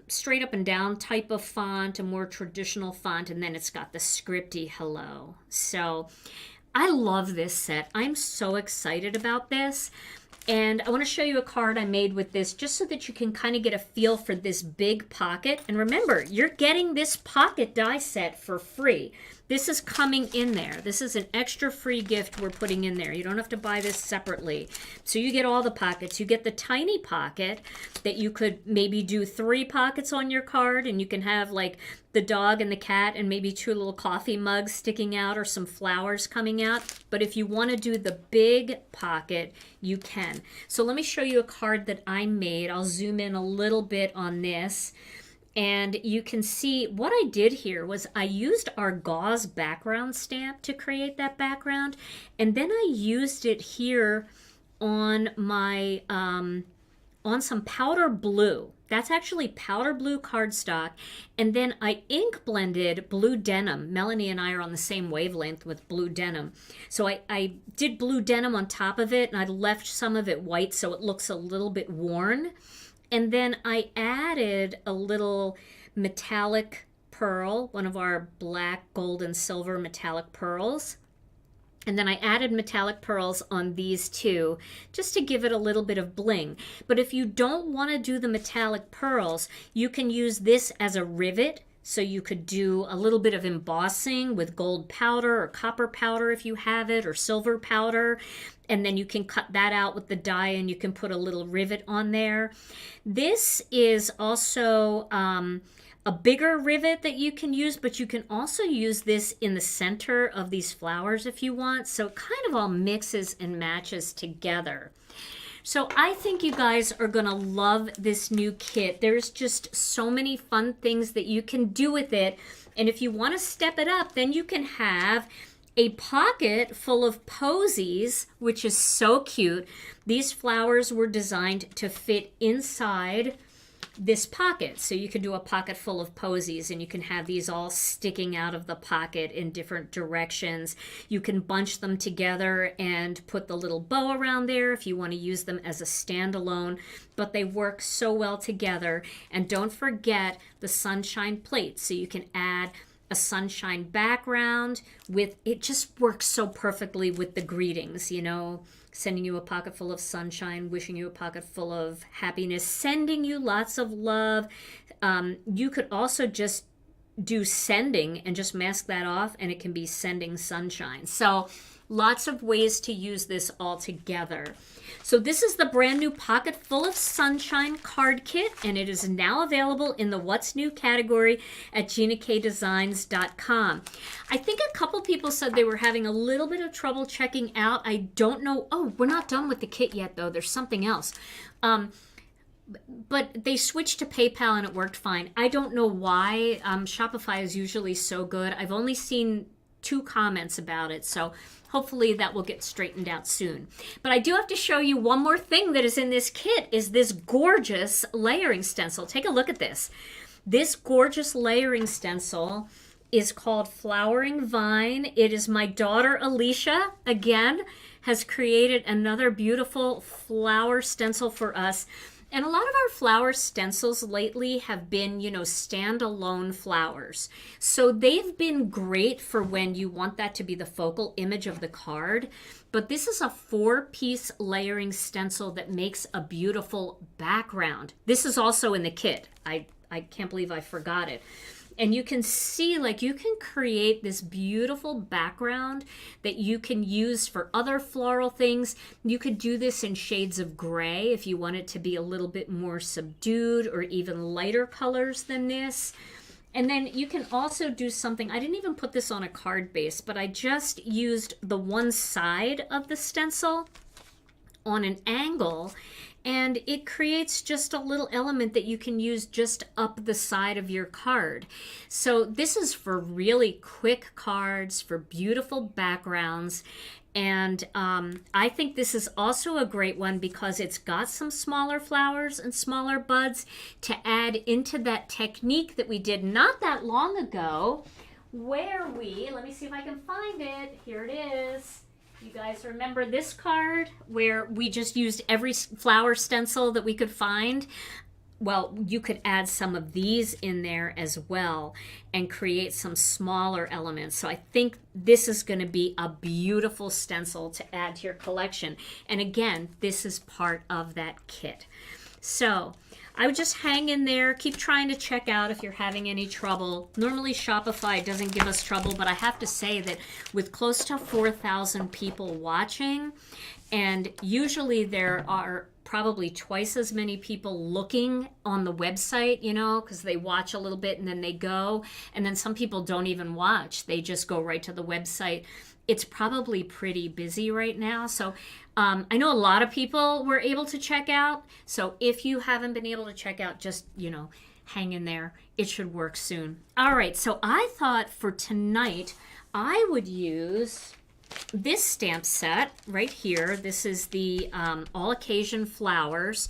straight up and down type of font, a more traditional font, and then it's got the scripty hello. So I love this set. I'm so excited about this. And I want to show you a card I made with this just so that you can kind of get a feel for this big pocket. And remember, you're getting this pocket die set for free. This is coming in there. This is an extra free gift we're putting in there. You don't have to buy this separately. So you get all the pockets. You get the tiny pocket that you could maybe do 3 pockets on your card, and you can have like the dog and the cat and maybe 2 little coffee mugs sticking out or some flowers coming out. But if you want to do the big pocket, you can. So let me show you a card that I made. I'll zoom in a little bit on this. And you can see what I did here was I used our gauze background stamp to create that background. And then I used it here on my, on some powder blue. That's actually powder blue cardstock. And then I ink blended blue denim. Melanie and I are on the same wavelength with blue denim. So I did blue denim on top of it, and I left some of it white so it looks a little bit worn. And then I added a little metallic pearl, one of our black, gold, and silver metallic pearls. And then I added metallic pearls on these two just to give it a little bit of bling. But if you don't want to do the metallic pearls, you can use this as a rivet. So you could do a little bit of embossing with gold powder or copper powder if you have it, or silver powder. And then you can cut that out with the die and you can put a little rivet on there. This is also a bigger rivet that you can use, but you can also use this in the center of these flowers if you want. So it kind of all mixes and matches together. So I think you guys are going to love this new kit. There's just so many fun things that you can do with it. And if you want to step it up, then you can have a pocket full of posies, which is so cute. These flowers were designed to fit inside this pocket. So you can do a pocket full of posies, and you can have these all sticking out of the pocket in different directions. You can bunch them together and put the little bow around there if you want to use them as a standalone, but they work so well together. And don't forget the sunshine plate, so you can add a sunshine background with it. Just works so perfectly with the greetings, you know, sending you a pocket full of sunshine, wishing you a pocket full of happiness, sending you lots of love. You could also just do sending and just mask that off, and it can be sending sunshine. So lots of ways to use this all together. So this is the brand new Pocket Full of Sunshine card kit, and it is now available in the What's New category at GinaKDesigns.com. I think a couple people said they were having a little bit of trouble checking out. I don't know. Oh, we're not done with the kit yet, though. There's something else. But they switched to PayPal and it worked fine. I don't know why. Shopify is usually so good. I've only seen 2 comments about it, so hopefully that will get straightened out soon. But I do have to show you one more thing that is in this kit, is this gorgeous layering stencil. Take a look at this. This gorgeous layering stencil is called Flowering Vine. It is my daughter Alicia, again, has created another beautiful flower stencil for us. And a lot of our flower stencils lately have been, you know, standalone flowers. So they've been great for when you want that to be the focal image of the card. But this is a 4-piece layering stencil that makes a beautiful background. This is also in the kit. I can't believe I forgot it. And you can see, like, you can create this beautiful background that you can use for other floral things. You could do this in shades of gray if you want it to be a little bit more subdued, or even lighter colors than this. And then you can also do something, I didn't even put this on a card base, but I just used the one side of the stencil on an angle, and it creates just a little element that you can use just up the side of your card. So this is for really quick cards, for beautiful backgrounds. And I think this is also a great one because it's got some smaller flowers and smaller buds to add into that technique that we did not that long ago, where let me see if I can find it. Here it is. You guys remember this card where we just used every flower stencil that we could find? Well, you could add some of these in there as well and create some smaller elements. So I think this is going to be a beautiful stencil to add to your collection. And again, this is part of that kit. So I would just hang in there, keep trying to check out if you're having any trouble. Normally Shopify doesn't give us trouble, but I have to say that with close to 4,000 people watching, and usually there are probably twice as many people looking on the website, you know, because they watch a little bit and then they go, and then some people don't even watch. They just go right to the website. It's probably pretty busy right now. So I know a lot of people were able to check out. So if you haven't been able to check out, just, you know, hang in there. It should work soon. All right. So I thought for tonight, I would use this stamp set right here. This is the All Occasion Flowers.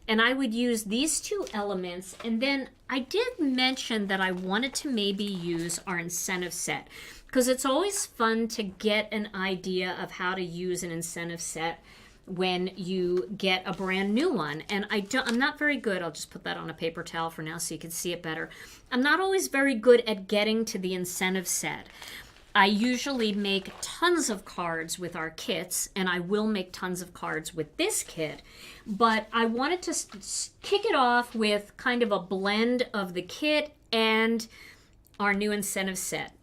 And I would use these 2 elements. And then I did mention that I wanted to maybe use our incentive set, because it's always fun to get an idea of how to use an incentive set when you get a brand new one. And I'm not very good. I'll just put that on a paper towel for now so you can see it better. I'm not always very good at getting to the incentive set. I usually make tons of cards with our kits, and I will make tons of cards with this kit, but I wanted to kick it off with kind of a blend of the kit and our new incentive set.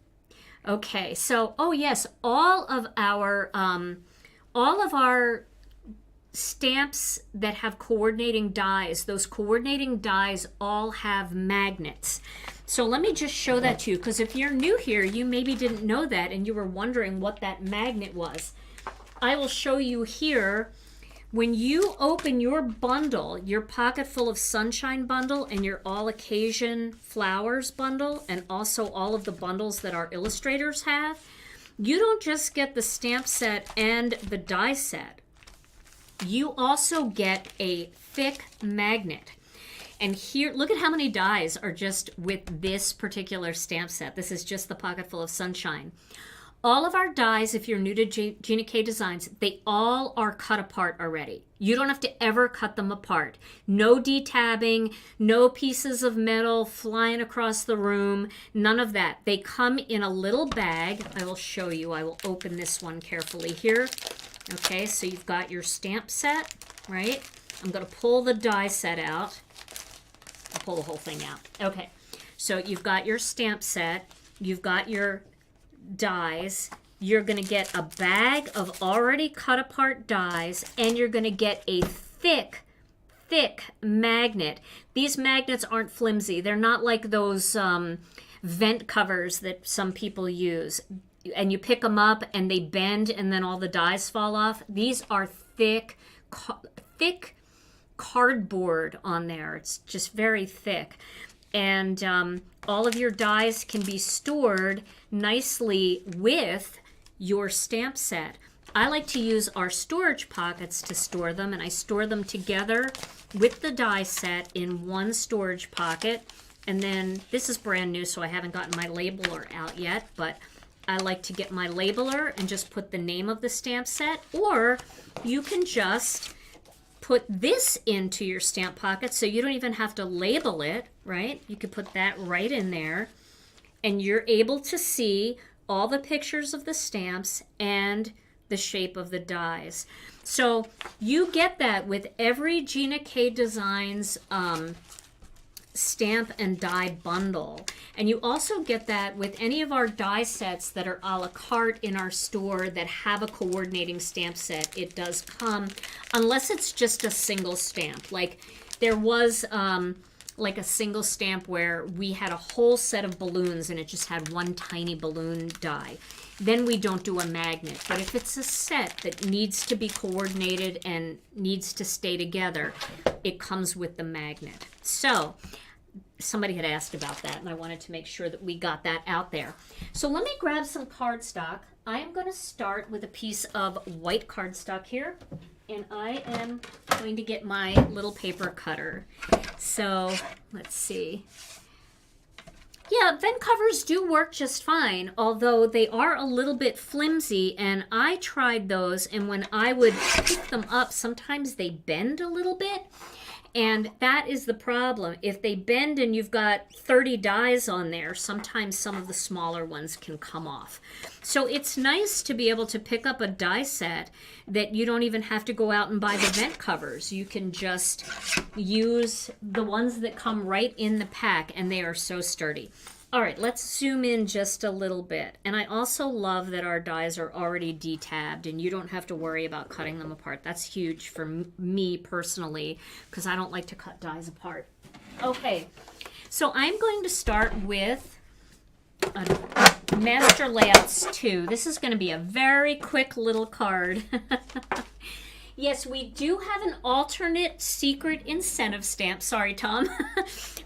Okay, so, oh yes, all of our stamps that have coordinating dies, those coordinating dies all have magnets. So let me just show that to you, because if you're new here, you maybe didn't know that and you were wondering what that magnet was. I will show you here. When you open your bundle, your Pocket Full of Sunshine bundle and your All Occasion Flowers bundle, and also all of the bundles that our illustrators have, you don't just get the stamp set and the die set. You also get a thick magnet. And here, look at how many dies are just with this particular stamp set. This is just the Pocket Full of Sunshine. All of our dies, if you're new to Gina K Designs, they all are cut apart already. You don't have to ever cut them apart. No detabbing, no pieces of metal flying across the room, none of that. They come in a little bag. I will show you. I will open this one carefully here. Okay, so you've got your stamp set, right? I'm going to pull the die set out. I'll pull the whole thing out. Okay, so you've got your stamp set. You've got your dies. You're going to get a bag of already cut apart dies, and you're going to get a thick magnet. These magnets aren't flimsy. They're not like those vent covers that some people use, and you pick them up and they bend and then all the dies fall off. These are thick cardboard on there. It's just very thick. And all of your dies can be stored nicely with your stamp set. I like to use our storage pockets to store them, and I store them together with the die set in one storage pocket. And then this is brand new, so I haven't gotten my labeler out yet, but I like to get my labeler and just put the name of the stamp set, or you can just put this into your stamp pocket so you don't even have to label it, right? You could put that right in there, and you're able to see all the pictures of the stamps and the shape of the dies. So you get that with every Gina K Designs stamp and die bundle. And you also get that with any of our die sets that are a la carte in our store that have a coordinating stamp set. It does come, unless it's just a single stamp. Like there was like a single stamp where we had a whole set of balloons and it just had one tiny balloon die. Then we don't do a magnet. But if it's a set that needs to be coordinated and needs to stay together, it comes with the magnet. So somebody had asked about that, and I wanted to make sure that we got that out there. So let me grab some cardstock. I am going to start with a piece of white cardstock here, and I am going to get my little paper cutter. So let's see. Yeah, vent covers do work just fine, although they are a little bit flimsy, and I tried those, and when I would pick them up, sometimes they bend a little bit. And that is the problem. If they bend and you've got 30 dies on there, sometimes some of the smaller ones can come off. So it's nice to be able to pick up a die set that you don't even have to go out and buy the vent covers. You can just use the ones that come right in the pack, and they are so sturdy. All right, let's zoom in just a little bit. And I also love that our dies are already detabbed and you don't have to worry about cutting them apart. That's huge for me personally, because I don't like to cut dies apart. Okay, so I'm going to start with Master Layouts 2. This is going to be a very quick little card. Yes, we do have an alternate secret incentive stamp. Sorry, Tom.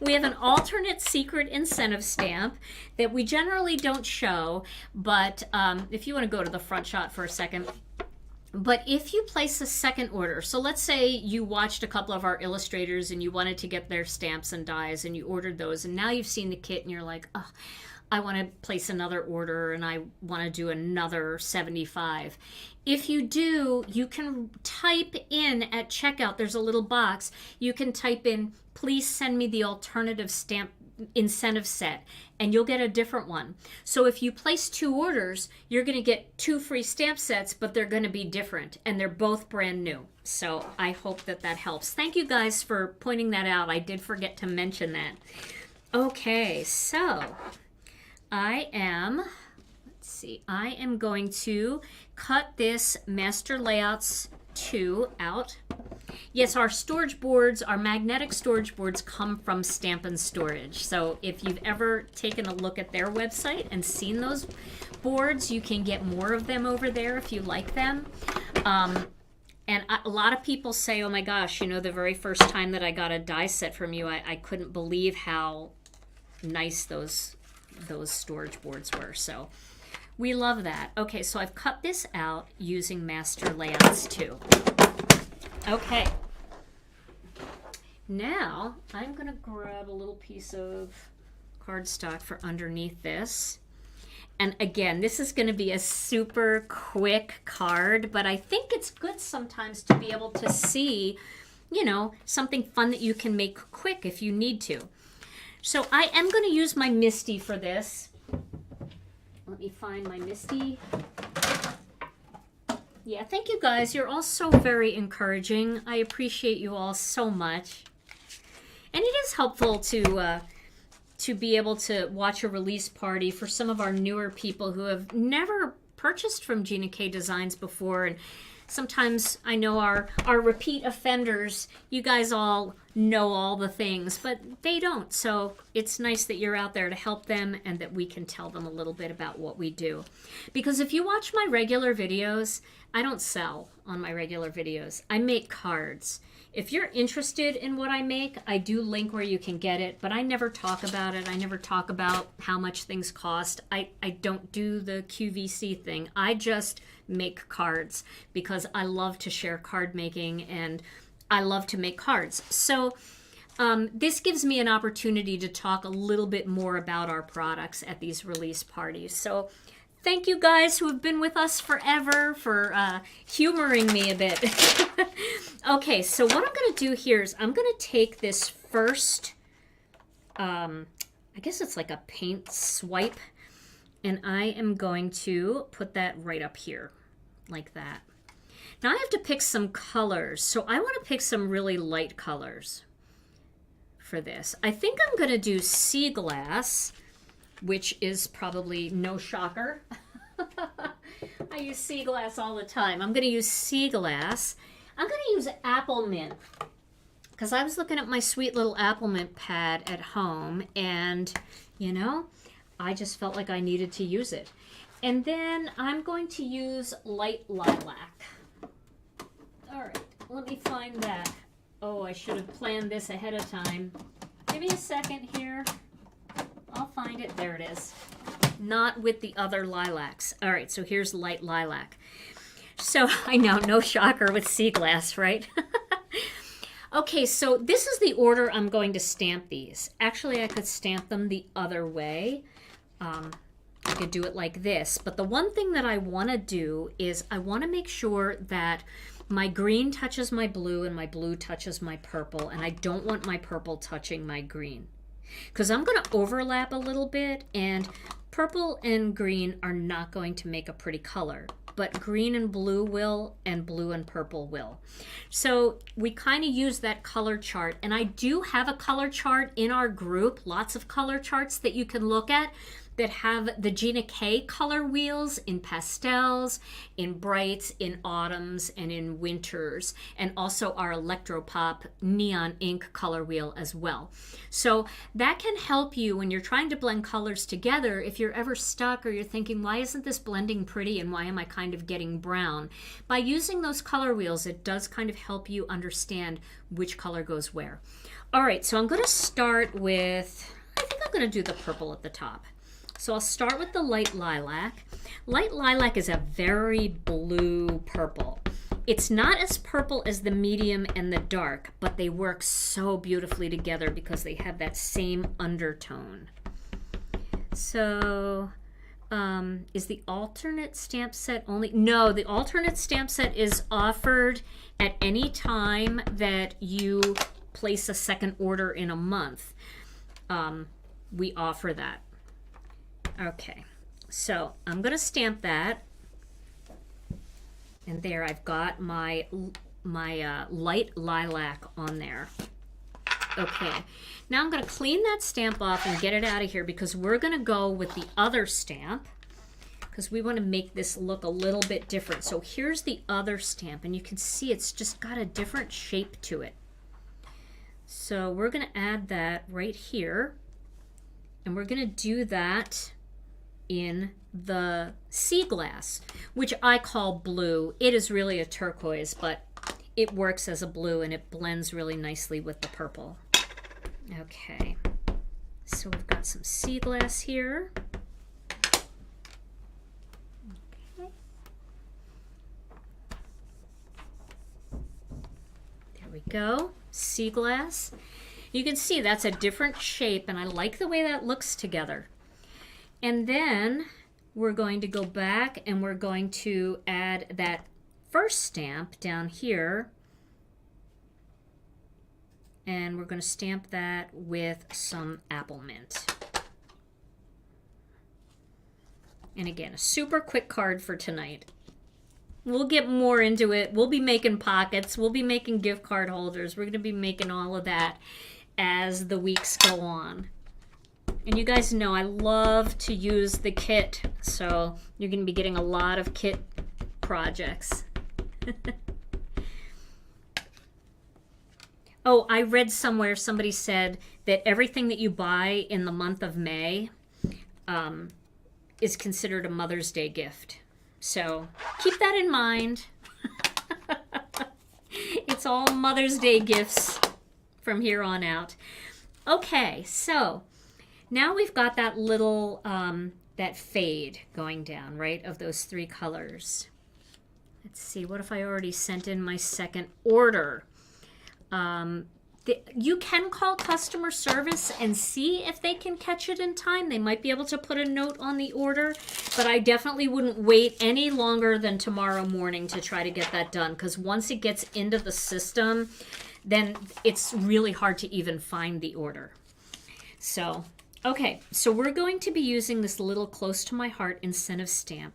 We have an alternate secret incentive stamp that we generally don't show, but if you want to go to the front shot for a second. But if you place a second order, so let's say you watched a couple of our illustrators and you wanted to get their stamps and dies and you ordered those, and now you've seen the kit and you're like, oh, I want to place another order and I want to do another 75. If you do, you can type in at checkout, there's a little box, you can type in, please send me the alternative stamp incentive set, and you'll get a different one. So if you place 2 orders, you're going to get 2 free stamp sets, but they're going to be different, and they're both brand new. So I hope that that helps. Thank you guys for pointing that out. I did forget to mention that. Okay, so I am going to cut this Master Layouts 2 out. Yes, our storage boards, our magnetic storage boards come from Stampin' Storage. So if you've ever taken a look at their website and seen those boards, you can get more of them over there if you like them. And a lot of people say, oh my gosh, you know, the very first time that I got a die set from you, I couldn't believe how nice those storage boards were. So we love that. Okay, so I've cut this out using Master Layouts 2. Okay. Now I'm going to grab a little piece of cardstock for underneath this. And again, this is going to be a super quick card, but I think it's good sometimes to be able to see, you know, something fun that you can make quick if you need to. So I am going to use my Misty for this. Let me find my Misty. Yeah, thank you guys. You're all so very encouraging. I appreciate you all so much. And it is helpful to be able to watch a release party for some of our newer people who have never purchased from Gina K Designs before. And sometimes I know our repeat offenders, you guys all know all the things, but they don't. So it's nice that you're out there to help them and that we can tell them a little bit about what we do. Because if you watch my regular videos, I don't sell on my regular videos. I make cards. If you're interested in what I make, I do link where you can get it, but I never talk about it. I never talk about how much things cost. I don't do the QVC thing. I just make cards because I love to share card making and I love to make cards. So this gives me an opportunity to talk a little bit more about our products at these release parties. So thank you guys who have been with us forever for humoring me a bit. Okay, so what I'm going to do here is I'm going to take this first, I guess it's like a paint swipe, and I am going to put that right up here, like that. Now I have to pick some colors, so I want to pick some really light colors for this. I think I'm going to do sea glass, which is probably no shocker. I use sea glass all the time. I'm going to use sea glass. I'm going to use apple mint because I was looking at my sweet little apple mint pad at home and, you know, I just felt like I needed to use it. And then I'm going to use light lilac. All right, let me find that. Oh, I should have planned this ahead of time. Give me a second here. I'll find it. There it is. Not with the other lilacs. All right, so here's light lilac. So I know, no shocker with sea glass, right? Okay, so this is the order I'm going to stamp these. Actually, I could stamp them the other way. I could do it like this. But the one thing that I want to do is I want to make sure that my green touches my blue and my blue touches my purple. And I don't want my purple touching my green, because I'm going to overlap a little bit, and purple and green are not going to make a pretty color, but green and blue will, and blue and purple will. So we kind of use that color chart, and I do have a color chart in our group, lots of color charts that you can look at that have the Gina K color wheels in pastels, in brights, in autumns, and in winters, and also our Electropop neon ink color wheel as well. So that can help you when you're trying to blend colors together. If you're ever stuck or you're thinking, why isn't this blending pretty and why am I kind of getting brown? By using those color wheels, it does kind of help you understand which color goes where. All right, so I'm going to start with, I think I'm going to do the purple at the top. So I'll start with the light lilac. Light lilac is a very blue purple. It's not as purple as the medium and the dark, but they work so beautifully together because they have that same undertone. So is the alternate stamp set only? No, the alternate stamp set is offered at any time that you place a second order in a month. We offer that. Okay, so I'm going to stamp that, and there I've got my light lilac on there. Okay, now I'm going to clean that stamp off and get it out of here because we're going to go with the other stamp because we want to make this look a little bit different. So here's the other stamp, and you can see it's just got a different shape to it. So we're going to add that right here, and we're going to do that in the sea glass, which I call blue. It is really a turquoise, but it works as a blue and it blends really nicely with the purple. Okay, so we've got some sea glass here. Okay. There we go. Sea glass. You can see that's a different shape, and I like the way that looks together. And then we're going to go back and we're going to add that first stamp down here. And we're going to stamp that with some apple mint. And again, a super quick card for tonight. We'll get more into it. We'll be making pockets. We'll be making gift card holders. We're going to be making all of that as the weeks go on. And you guys know I love to use the kit, so you're going to be getting a lot of kit projects. Oh, I read somewhere somebody said that everything that you buy in the month of May is considered a Mother's Day gift. So keep that in mind. It's all Mother's Day gifts from here on out. Okay, so now we've got that little, that fade going down, right, of those three colors. Let's see, what if I already sent in my second order? You can call customer service and see if they can catch it in time. They might be able to put a note on the order, but I definitely wouldn't wait any longer than tomorrow morning to try to get that done, because once it gets into the system, then it's really hard to even find the order. So, okay, so we're going to be using this little Close to My Heart incentive stamp.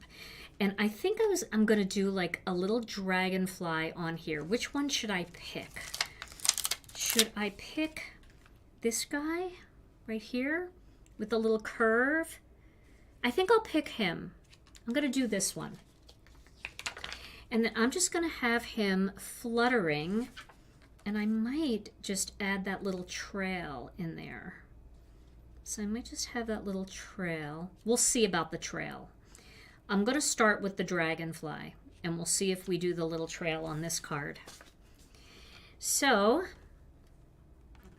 And I think I'm going to do like a little dragonfly on here. Which one should I pick? Should I pick this guy right here with a little curve? I think I'll pick him. I'm going to do this one. And then I'm just going to have him fluttering, and I might just add that little trail in there. So I might just have that little trail. We'll see about the trail. I'm going to start with the dragonfly, and we'll see if we do the little trail on this card. So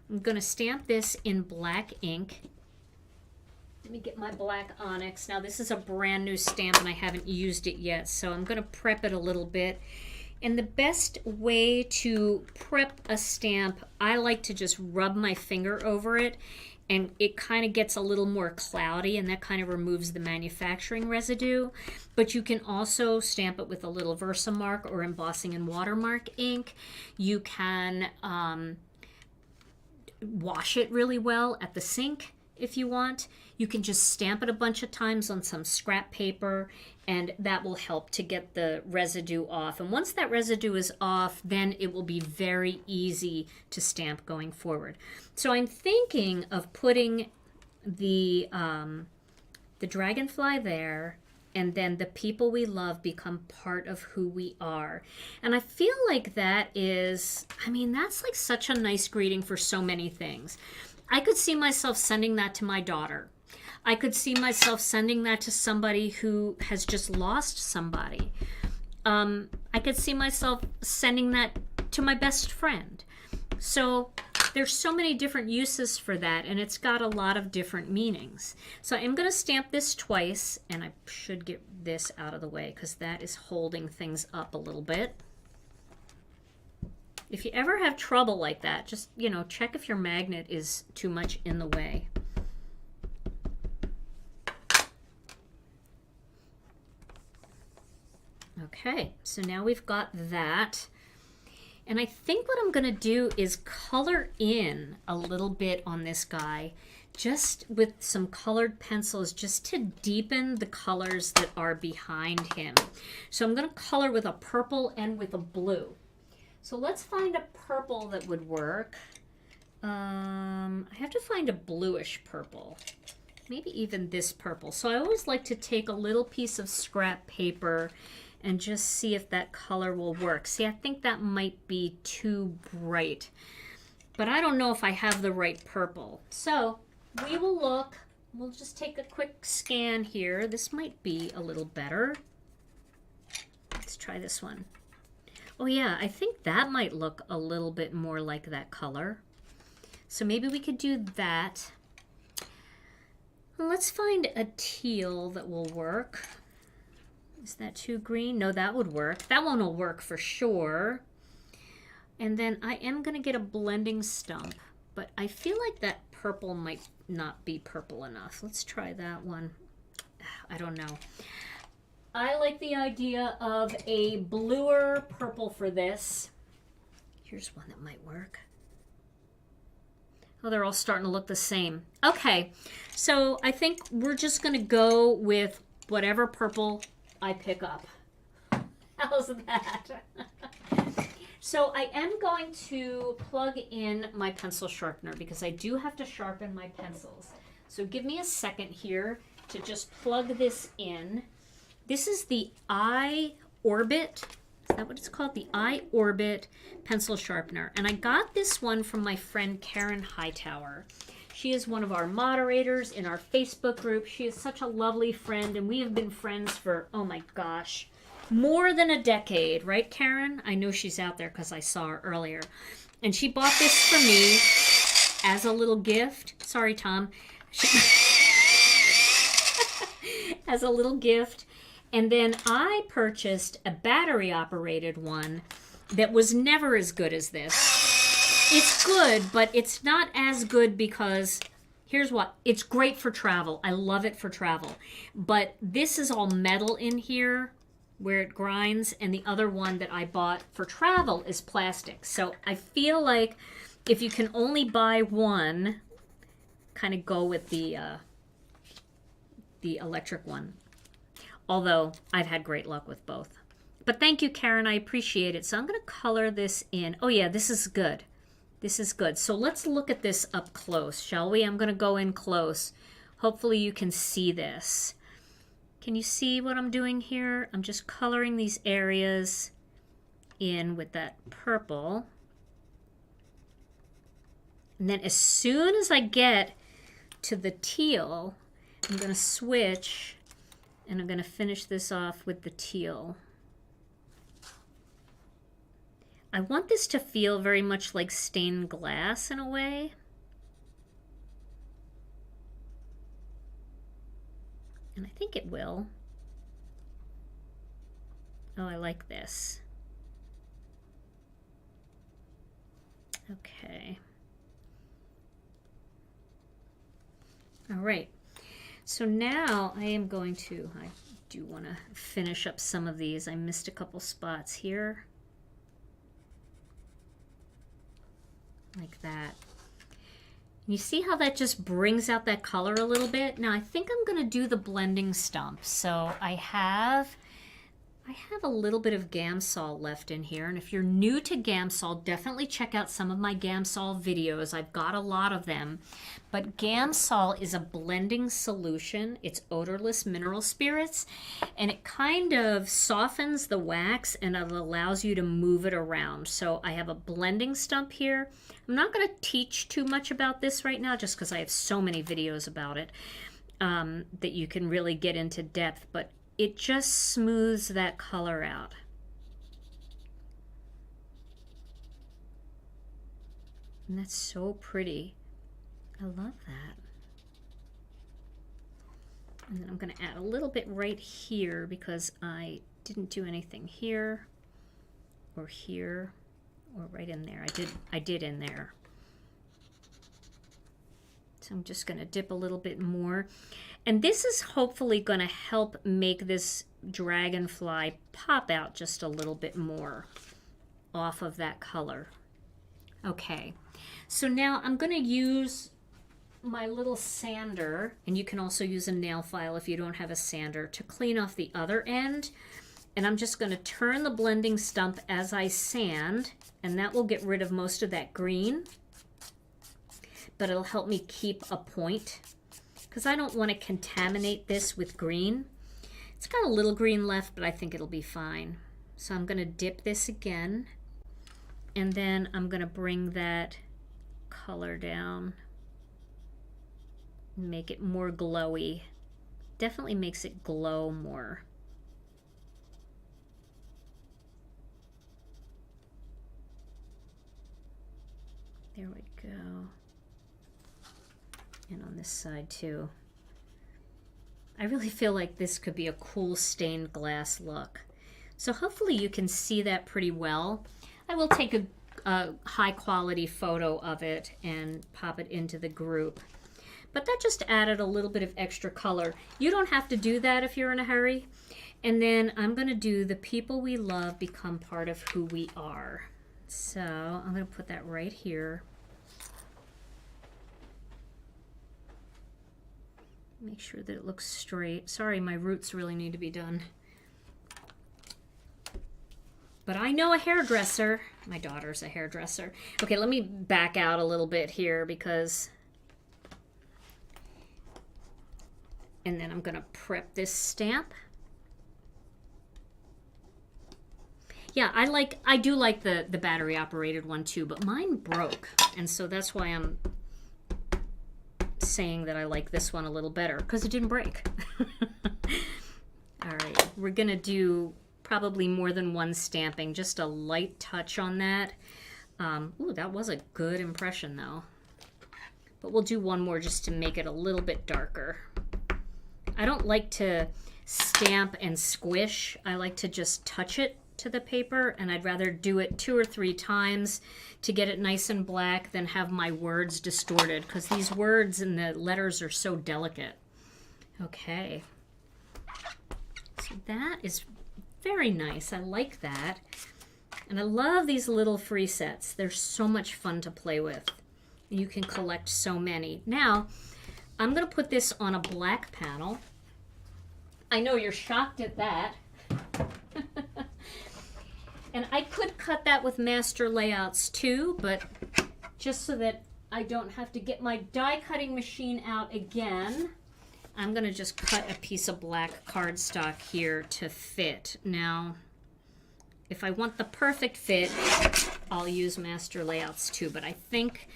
I'm going to stamp this in black ink. Let me get my black onyx. Now this is a brand new stamp and I haven't used it yet, so I'm going to prep it a little bit. And the best way to prep a stamp, I like to just rub my finger over it, and it kind of gets a little more cloudy, and that kind of removes the manufacturing residue. But you can also stamp it with a little Versamark or embossing and watermark ink. You can wash it really well at the sink if you want. You can just stamp it a bunch of times on some scrap paper, and that will help to get the residue off. And once that residue is off, then it will be very easy to stamp going forward. So I'm thinking of putting the dragonfly there, and then the people we love become part of who we are. And I feel like that is, I mean, that's like such a nice greeting for so many things. I could see myself sending that to my daughter. I could see myself sending that to somebody who has just lost somebody. I could see myself sending that to my best friend. So there's so many different uses for that, and it's got a lot of different meanings. So I'm going to stamp this twice, and I should get this out of the way because that is holding things up a little bit. If you ever have trouble like that, just, you know, check if your magnet is too much in the way. Okay, so now we've got that. And I think what I'm going to do is color in a little bit on this guy, just with some colored pencils, just to deepen the colors that are behind him. So I'm going to color with a purple and with a blue. So let's find a purple that would work. I have to find a bluish purple. Maybe even this purple. So I always like to take a little piece of scrap paper and just see if that color will work. See, I think that might be too bright, but I don't know if I have the right purple. So we will look. We'll just take a quick scan here. This might be a little better. Let's try this one. Oh yeah, I think that might look a little bit more like that color. So maybe we could do that. Let's find a teal that will work. Is that too green? No, that would work. That one will work for sure. And then I am going to get a blending stump, but I feel like that purple might not be purple enough. Let's try that one. I don't know. I like the idea of a bluer purple for this. Here's one that might work. Oh, they're all starting to look the same. Okay, so I think we're just going to go with whatever purple I pick up. How's that? So I am going to plug in my pencil sharpener because I do have to sharpen my pencils. So give me a second here to just plug this in. This is the iOrbit. Is that what it's called? The iOrbit pencil sharpener. And I got this one from my friend Karen Hightower. She is one of our moderators in our Facebook group. She is such a lovely friend, and we have been friends for, oh my gosh, more than a decade, right, Karen? I know she's out there because I saw her earlier. And she bought this for me as a little gift. Sorry, Tom. As a little gift. And then I purchased a battery-operated one that was never as good as this. It's good, but it's not as good because, here's what, it's great for travel. I love it for travel. But this is all metal in here where it grinds, and the other one that I bought for travel is plastic. So I feel like if you can only buy one, kind of go with the electric one. Although I've had great luck with both. But thank you, Karen. I appreciate it. So I'm going to color this in. Oh, yeah, this is good. This is good. So let's look at this up close, shall we? I'm going to go in close. Hopefully you can see this. Can you see what I'm doing here? I'm just coloring these areas in with that purple. And then as soon as I get to the teal, I'm going to switch. And I'm going to finish this off with the teal. I want this to feel very much like stained glass in a way. And I think it will. Oh, I like this. Okay. All right. So now I am going to, I do want to finish up some of these. I missed a couple spots here. Like that. You see how that just brings out that color a little bit? Now I think I'm going to do the blending stump. So I have a little bit of Gamsol left in here, and if you're new to Gamsol, definitely check out some of my Gamsol videos. I've got a lot of them. But Gamsol is a blending solution. It's odorless mineral spirits, and it kind of softens the wax and it allows you to move it around. So I have a blending stump here. I'm not going to teach too much about this right now just because I have so many videos about it that you can really get into depth, but it just smooths that color out. And that's so pretty. I love that. And then I'm going to add a little bit right here because I didn't do anything here or right in there. I did in there. So I'm just going to dip a little bit more. And this is hopefully going to help make this dragonfly pop out just a little bit more off of that color. Okay, so now I'm going to use my little sander, and you can also use a nail file if you don't have a sander, to clean off the other end. And I'm just going to turn the blending stump as I sand, and that will get rid of most of that green. But it'll help me keep a point because I don't want to contaminate this with green. It's got a little green left, but I think it'll be fine. So I'm going to dip this again, and then I'm going to bring that color down and make it more glowy. Definitely makes it glow more. There we go. And on this side too. I really feel like this could be a cool stained glass look. So hopefully you can see that pretty well. I will take a high quality photo of it and pop it into the group. But that just added a little bit of extra color. You don't have to do that if you're in a hurry. And then I'm going to do the people we love become part of who we are. So I'm going to put that right here. Make sure that it looks straight. Sorry, my roots really need to be done. But I know a hairdresser. My daughter's a hairdresser. Okay, let me back out a little bit here because... And then I'm going to prep this stamp. Yeah, I do like the battery operated one too, but mine broke. And so that's why I'm saying that I like this one a little better, because it didn't break. All right, we're going to do probably more than one stamping, just a light touch on that. Ooh, that was a good impression though. But we'll do one more just to make it a little bit darker. I don't like to stamp and squish. I like to just touch it to the paper, and I'd rather do it 2 or 3 times to get it nice and black than have my words distorted, because these words and the letters are so delicate. Okay. So that is very nice. I like that. And I love these little free sets. They're so much fun to play with. You can collect so many. Now, I'm going to put this on a black panel. I know you're shocked at that. And I could cut that with master layouts too, but just so that I don't have to get my die cutting machine out again, I'm going to just cut a piece of black cardstock here to fit. Now, if I want the perfect fit, I'll use master layouts too, but I think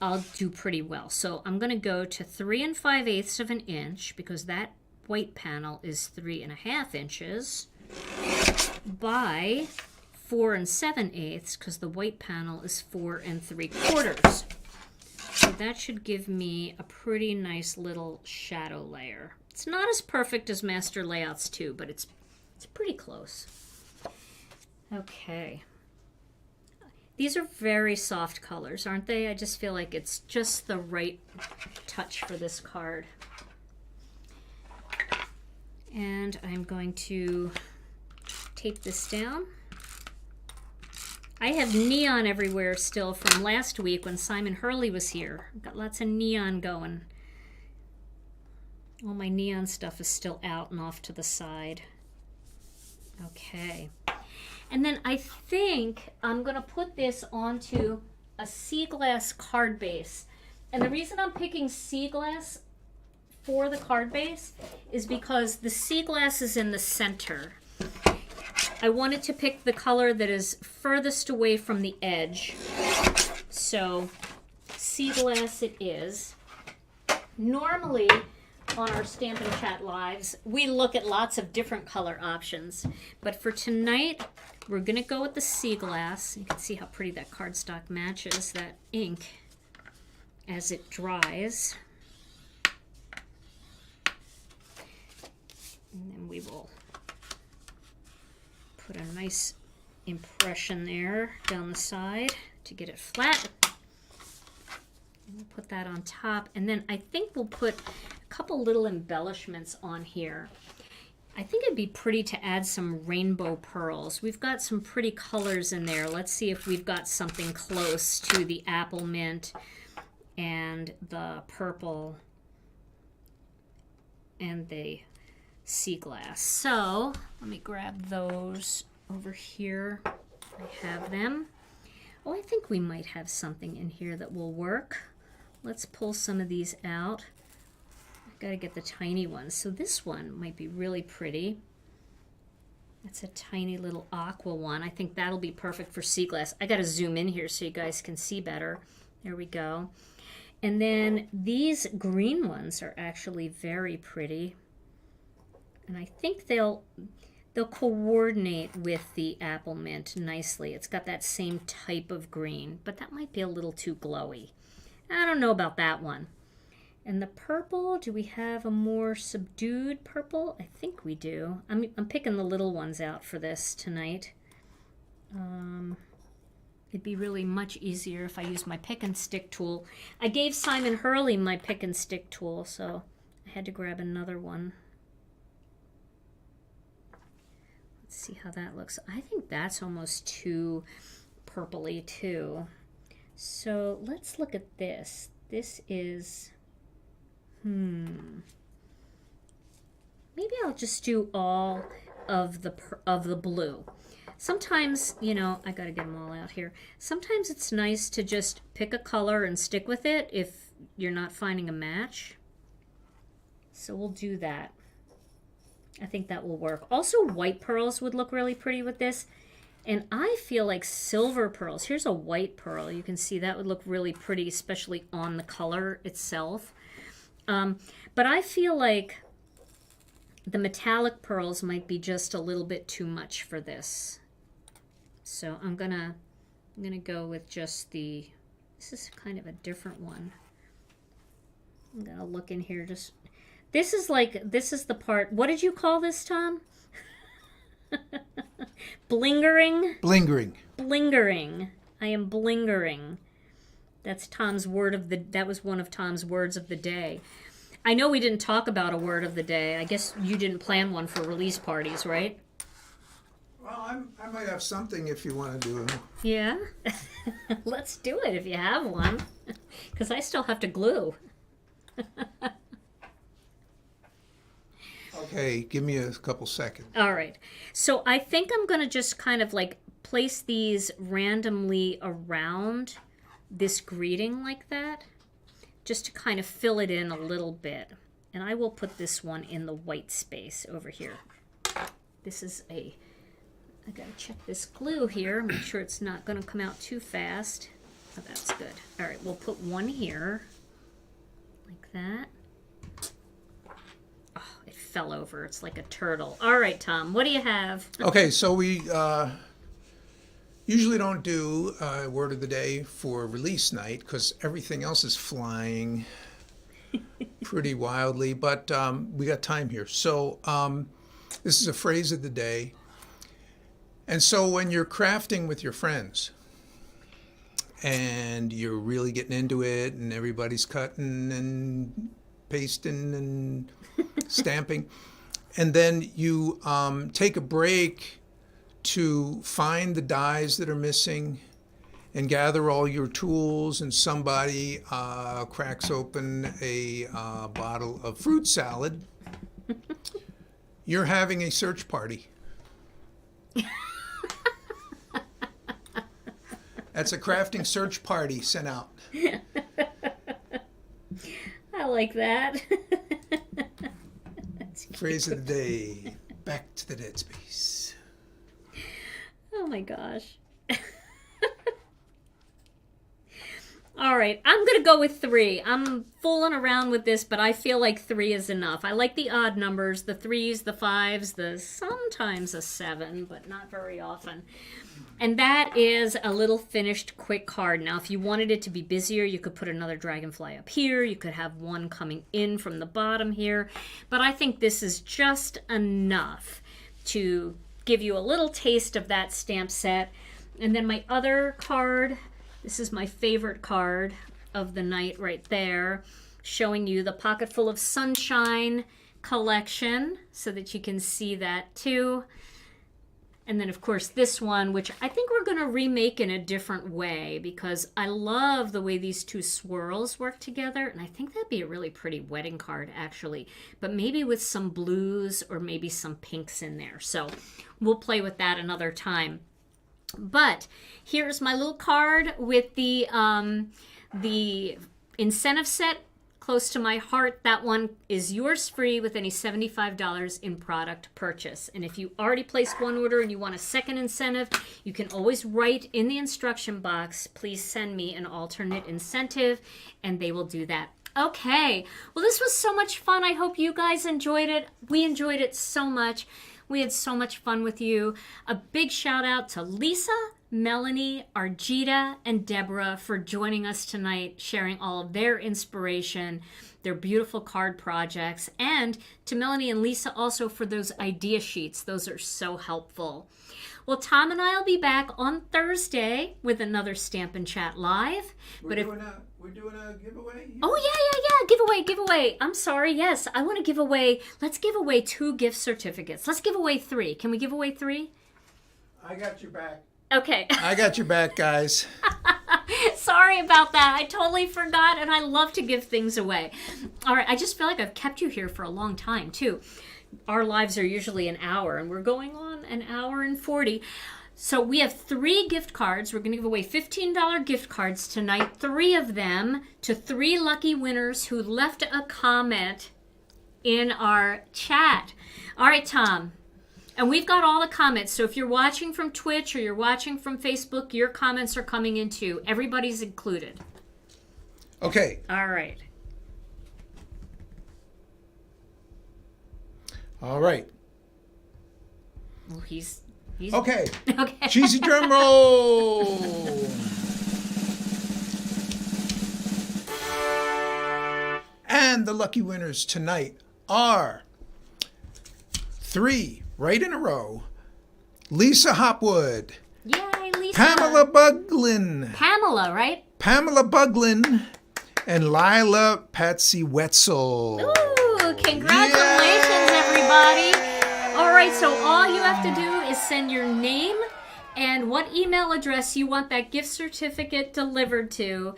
I'll do pretty well. So I'm going to go to 3 5/8 of an inch, because that white panel is 3 1/2 inches, by 4 7/8, because the white panel is 4 3/4. So that should give me a pretty nice little shadow layer. It's not as perfect as master layouts too, but it's pretty close. Okay. These are very soft colors, aren't they? I just feel like it's just the right touch for this card. And I'm going to tape this down. I have neon everywhere still from last week when Simon Hurley was here. I've got lots of neon going. All my neon stuff is still out and off to the side. Okay. And then I think I'm going to put this onto a sea glass card base. And the reason I'm picking sea glass for the card base is because the sea glass is in the center. I wanted to pick the color that is furthest away from the edge. So sea glass it is. Normally on our Stamp and Chat lives, we look at lots of different color options. But for tonight, we're going to go with the sea glass. You can see how pretty that cardstock matches that ink as it dries. And then we will put a nice impression there down the side to get it flat. And we'll put that on top. And then I think we'll put a couple little embellishments on here. I think it'd be pretty to add some rainbow pearls. We've got some pretty colors in there. Let's see if we've got something close to the apple mint and the purple and the sea glass. So let me grab those over here. I have them. Oh, I think we might have something in here that will work. Let's pull some of these out. I've got to get the tiny ones. So this one might be really pretty. That's a tiny little aqua one. I think that'll be perfect for sea glass. I got to zoom in here so you guys can see better. There we go. And then these green ones are actually very pretty. And I think they'll coordinate with the apple mint nicely. It's got that same type of green, but that might be a little too glowy. I don't know about that one. And the purple, do we have a more subdued purple? I think we do. I'm picking the little ones out for this tonight. It'd be really much easier if I used my pick and stick tool. I gave Simon Hurley my pick and stick tool, so I had to grab another one. Let's see how that looks. I think that's almost too purpley too. So let's look at this. This is, maybe I'll just do all of the blue. Sometimes, you know, I gotta get them all out here. Sometimes it's nice to just pick a color and stick with it if you're not finding a match. So we'll do that. I think that will work. Also, white pearls would look really pretty with this. And I feel like silver pearls. Here's a white pearl. You can see that would look really pretty, especially on the color itself. But I feel like the metallic pearls might be just a little bit too much for this. So I'm gonna go with just the, this is kind of a different one. I'm gonna look in here just, this is the part, what did you call this, Tom? Blingering? Blingering. Blingering. I am blingering. That's Tom's word of the, that was one of Tom's words of the day. I know we didn't talk about a word of the day. I guess you didn't plan one for release parties, right? Well, I might have something if you want to do it. Yeah? Let's do it if you have one. Because I still have to glue. Okay, give me a couple seconds. All right. So I think I'm going to just kind of like place these randomly around this greeting like that, just to kind of fill it in a little bit. And I will put this one in the white space over here. This is a, I gotta check this glue here, make sure it's not gonna come out too fast. Oh, that's good. All right, we'll put one here, like that. Oh, it fell over, it's like a turtle. All right, Tom, what do you have? Okay, so we usually don't do word of the day for release night because everything else is flying pretty wildly, but we got time here. So this is a phrase of the day. And so when you're crafting with your friends and you're really getting into it and everybody's cutting and pasting and stamping, and then you take a break to find the dies that are missing and gather all your tools, and somebody cracks open a bottle of fruit salad, you're having a search party. That's a crafting search party sent out. I like that. Phrase of the day, back to the dead space. Oh my gosh. All right, I'm going to go with 3. I'm fooling around with this, but I feel like 3 is enough. I like the odd numbers, the 3s, the 5s, the sometimes a 7, but not very often. And that is a little finished quick card. Now, if you wanted it to be busier, you could put another dragonfly up here. You could have one coming in from the bottom here. But I think this is just enough to give you a little taste of that stamp set. And then my other card, this is my favorite card of the night right there, showing you the Pocket Full of Sunshine collection so that you can see that too. And then, of course, this one, which I think we're going to remake in a different way because I love the way these two swirls work together. And I think that'd be a really pretty wedding card, actually. But maybe with some blues or maybe some pinks in there. So we'll play with that another time. But here's my little card with the incentive set close to my heart. That one is yours free with any $75 in product purchase. And if you already placed one order and you want a second incentive, you can always write in the instruction box, please send me an alternate incentive, and they will do that. Okay, well, this was so much fun. I hope you guys enjoyed it. We enjoyed it so much. We had so much fun with you. A big shout out to Lisa, Melanie, Argita, and Deborah for joining us tonight, sharing all of their inspiration, their beautiful card projects, and to Melanie and Lisa also for those idea sheets. Those are so helpful. Well, Tom and I will be back on Thursday with another Stamp and Chat Live. We're doing a giveaway here? Oh, yeah. Giveaway. I'm sorry. Yes, I want to give away. Let's give away 2 gift certificates. Let's give away 3. Can we give away 3? I got your back. Okay. I got your back, guys. Sorry about that. I totally forgot, and I love to give things away. All right, I just feel like I've kept you here for a long time, too. Our lives are usually an hour, and we're going on an hour and 40. So we have 3 gift cards. We're going to give away $15 gift cards tonight, 3 of them to 3 lucky winners who left a comment in our chat. All right, Tom. And we've got all the comments. So if you're watching from Twitch or you're watching from Facebook, your comments are coming in too. Everybody's included. Okay. All right. All right. Well, he's okay. Okay. Cheesy drum roll. And the lucky winners tonight are 3 right in a row. Lisa Hopwood. Yay, Lisa. Pamerla Bugglin. Pamela, right? Pamerla Bugglin. And Lila Pazie-Wefzel. Ooh, congratulations, everybody. All right, so all you have to do is send your name and what email address you want that gift certificate delivered to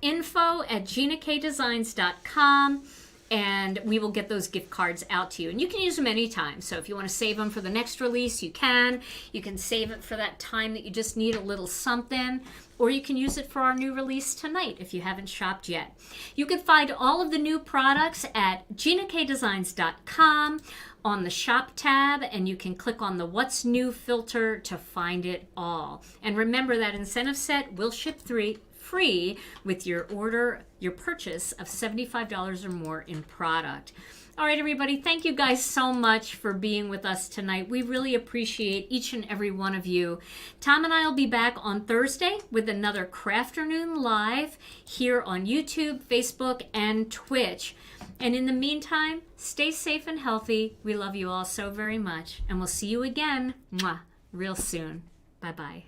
info@ginakdesigns.com. And we will get those gift cards out to you. And you can use them anytime. So if you want to save them for the next release, you can. You can save it for that time that you just need a little something. Or you can use it for our new release tonight if you haven't shopped yet. You can find all of the new products at ginakdesigns.com on the shop tab. And you can click on the What's New filter to find it all. And remember that incentive set will ship free with your purchase of $75 or more in product. All right, everybody, thank you guys so much for being with us tonight. We really appreciate each and every one of you. Tom and I will be back on Thursday with another Crafternoon Live here on YouTube, Facebook, and Twitch. And in the meantime, stay safe and healthy. We love you all so very much, and we'll see you again real soon. Bye-bye.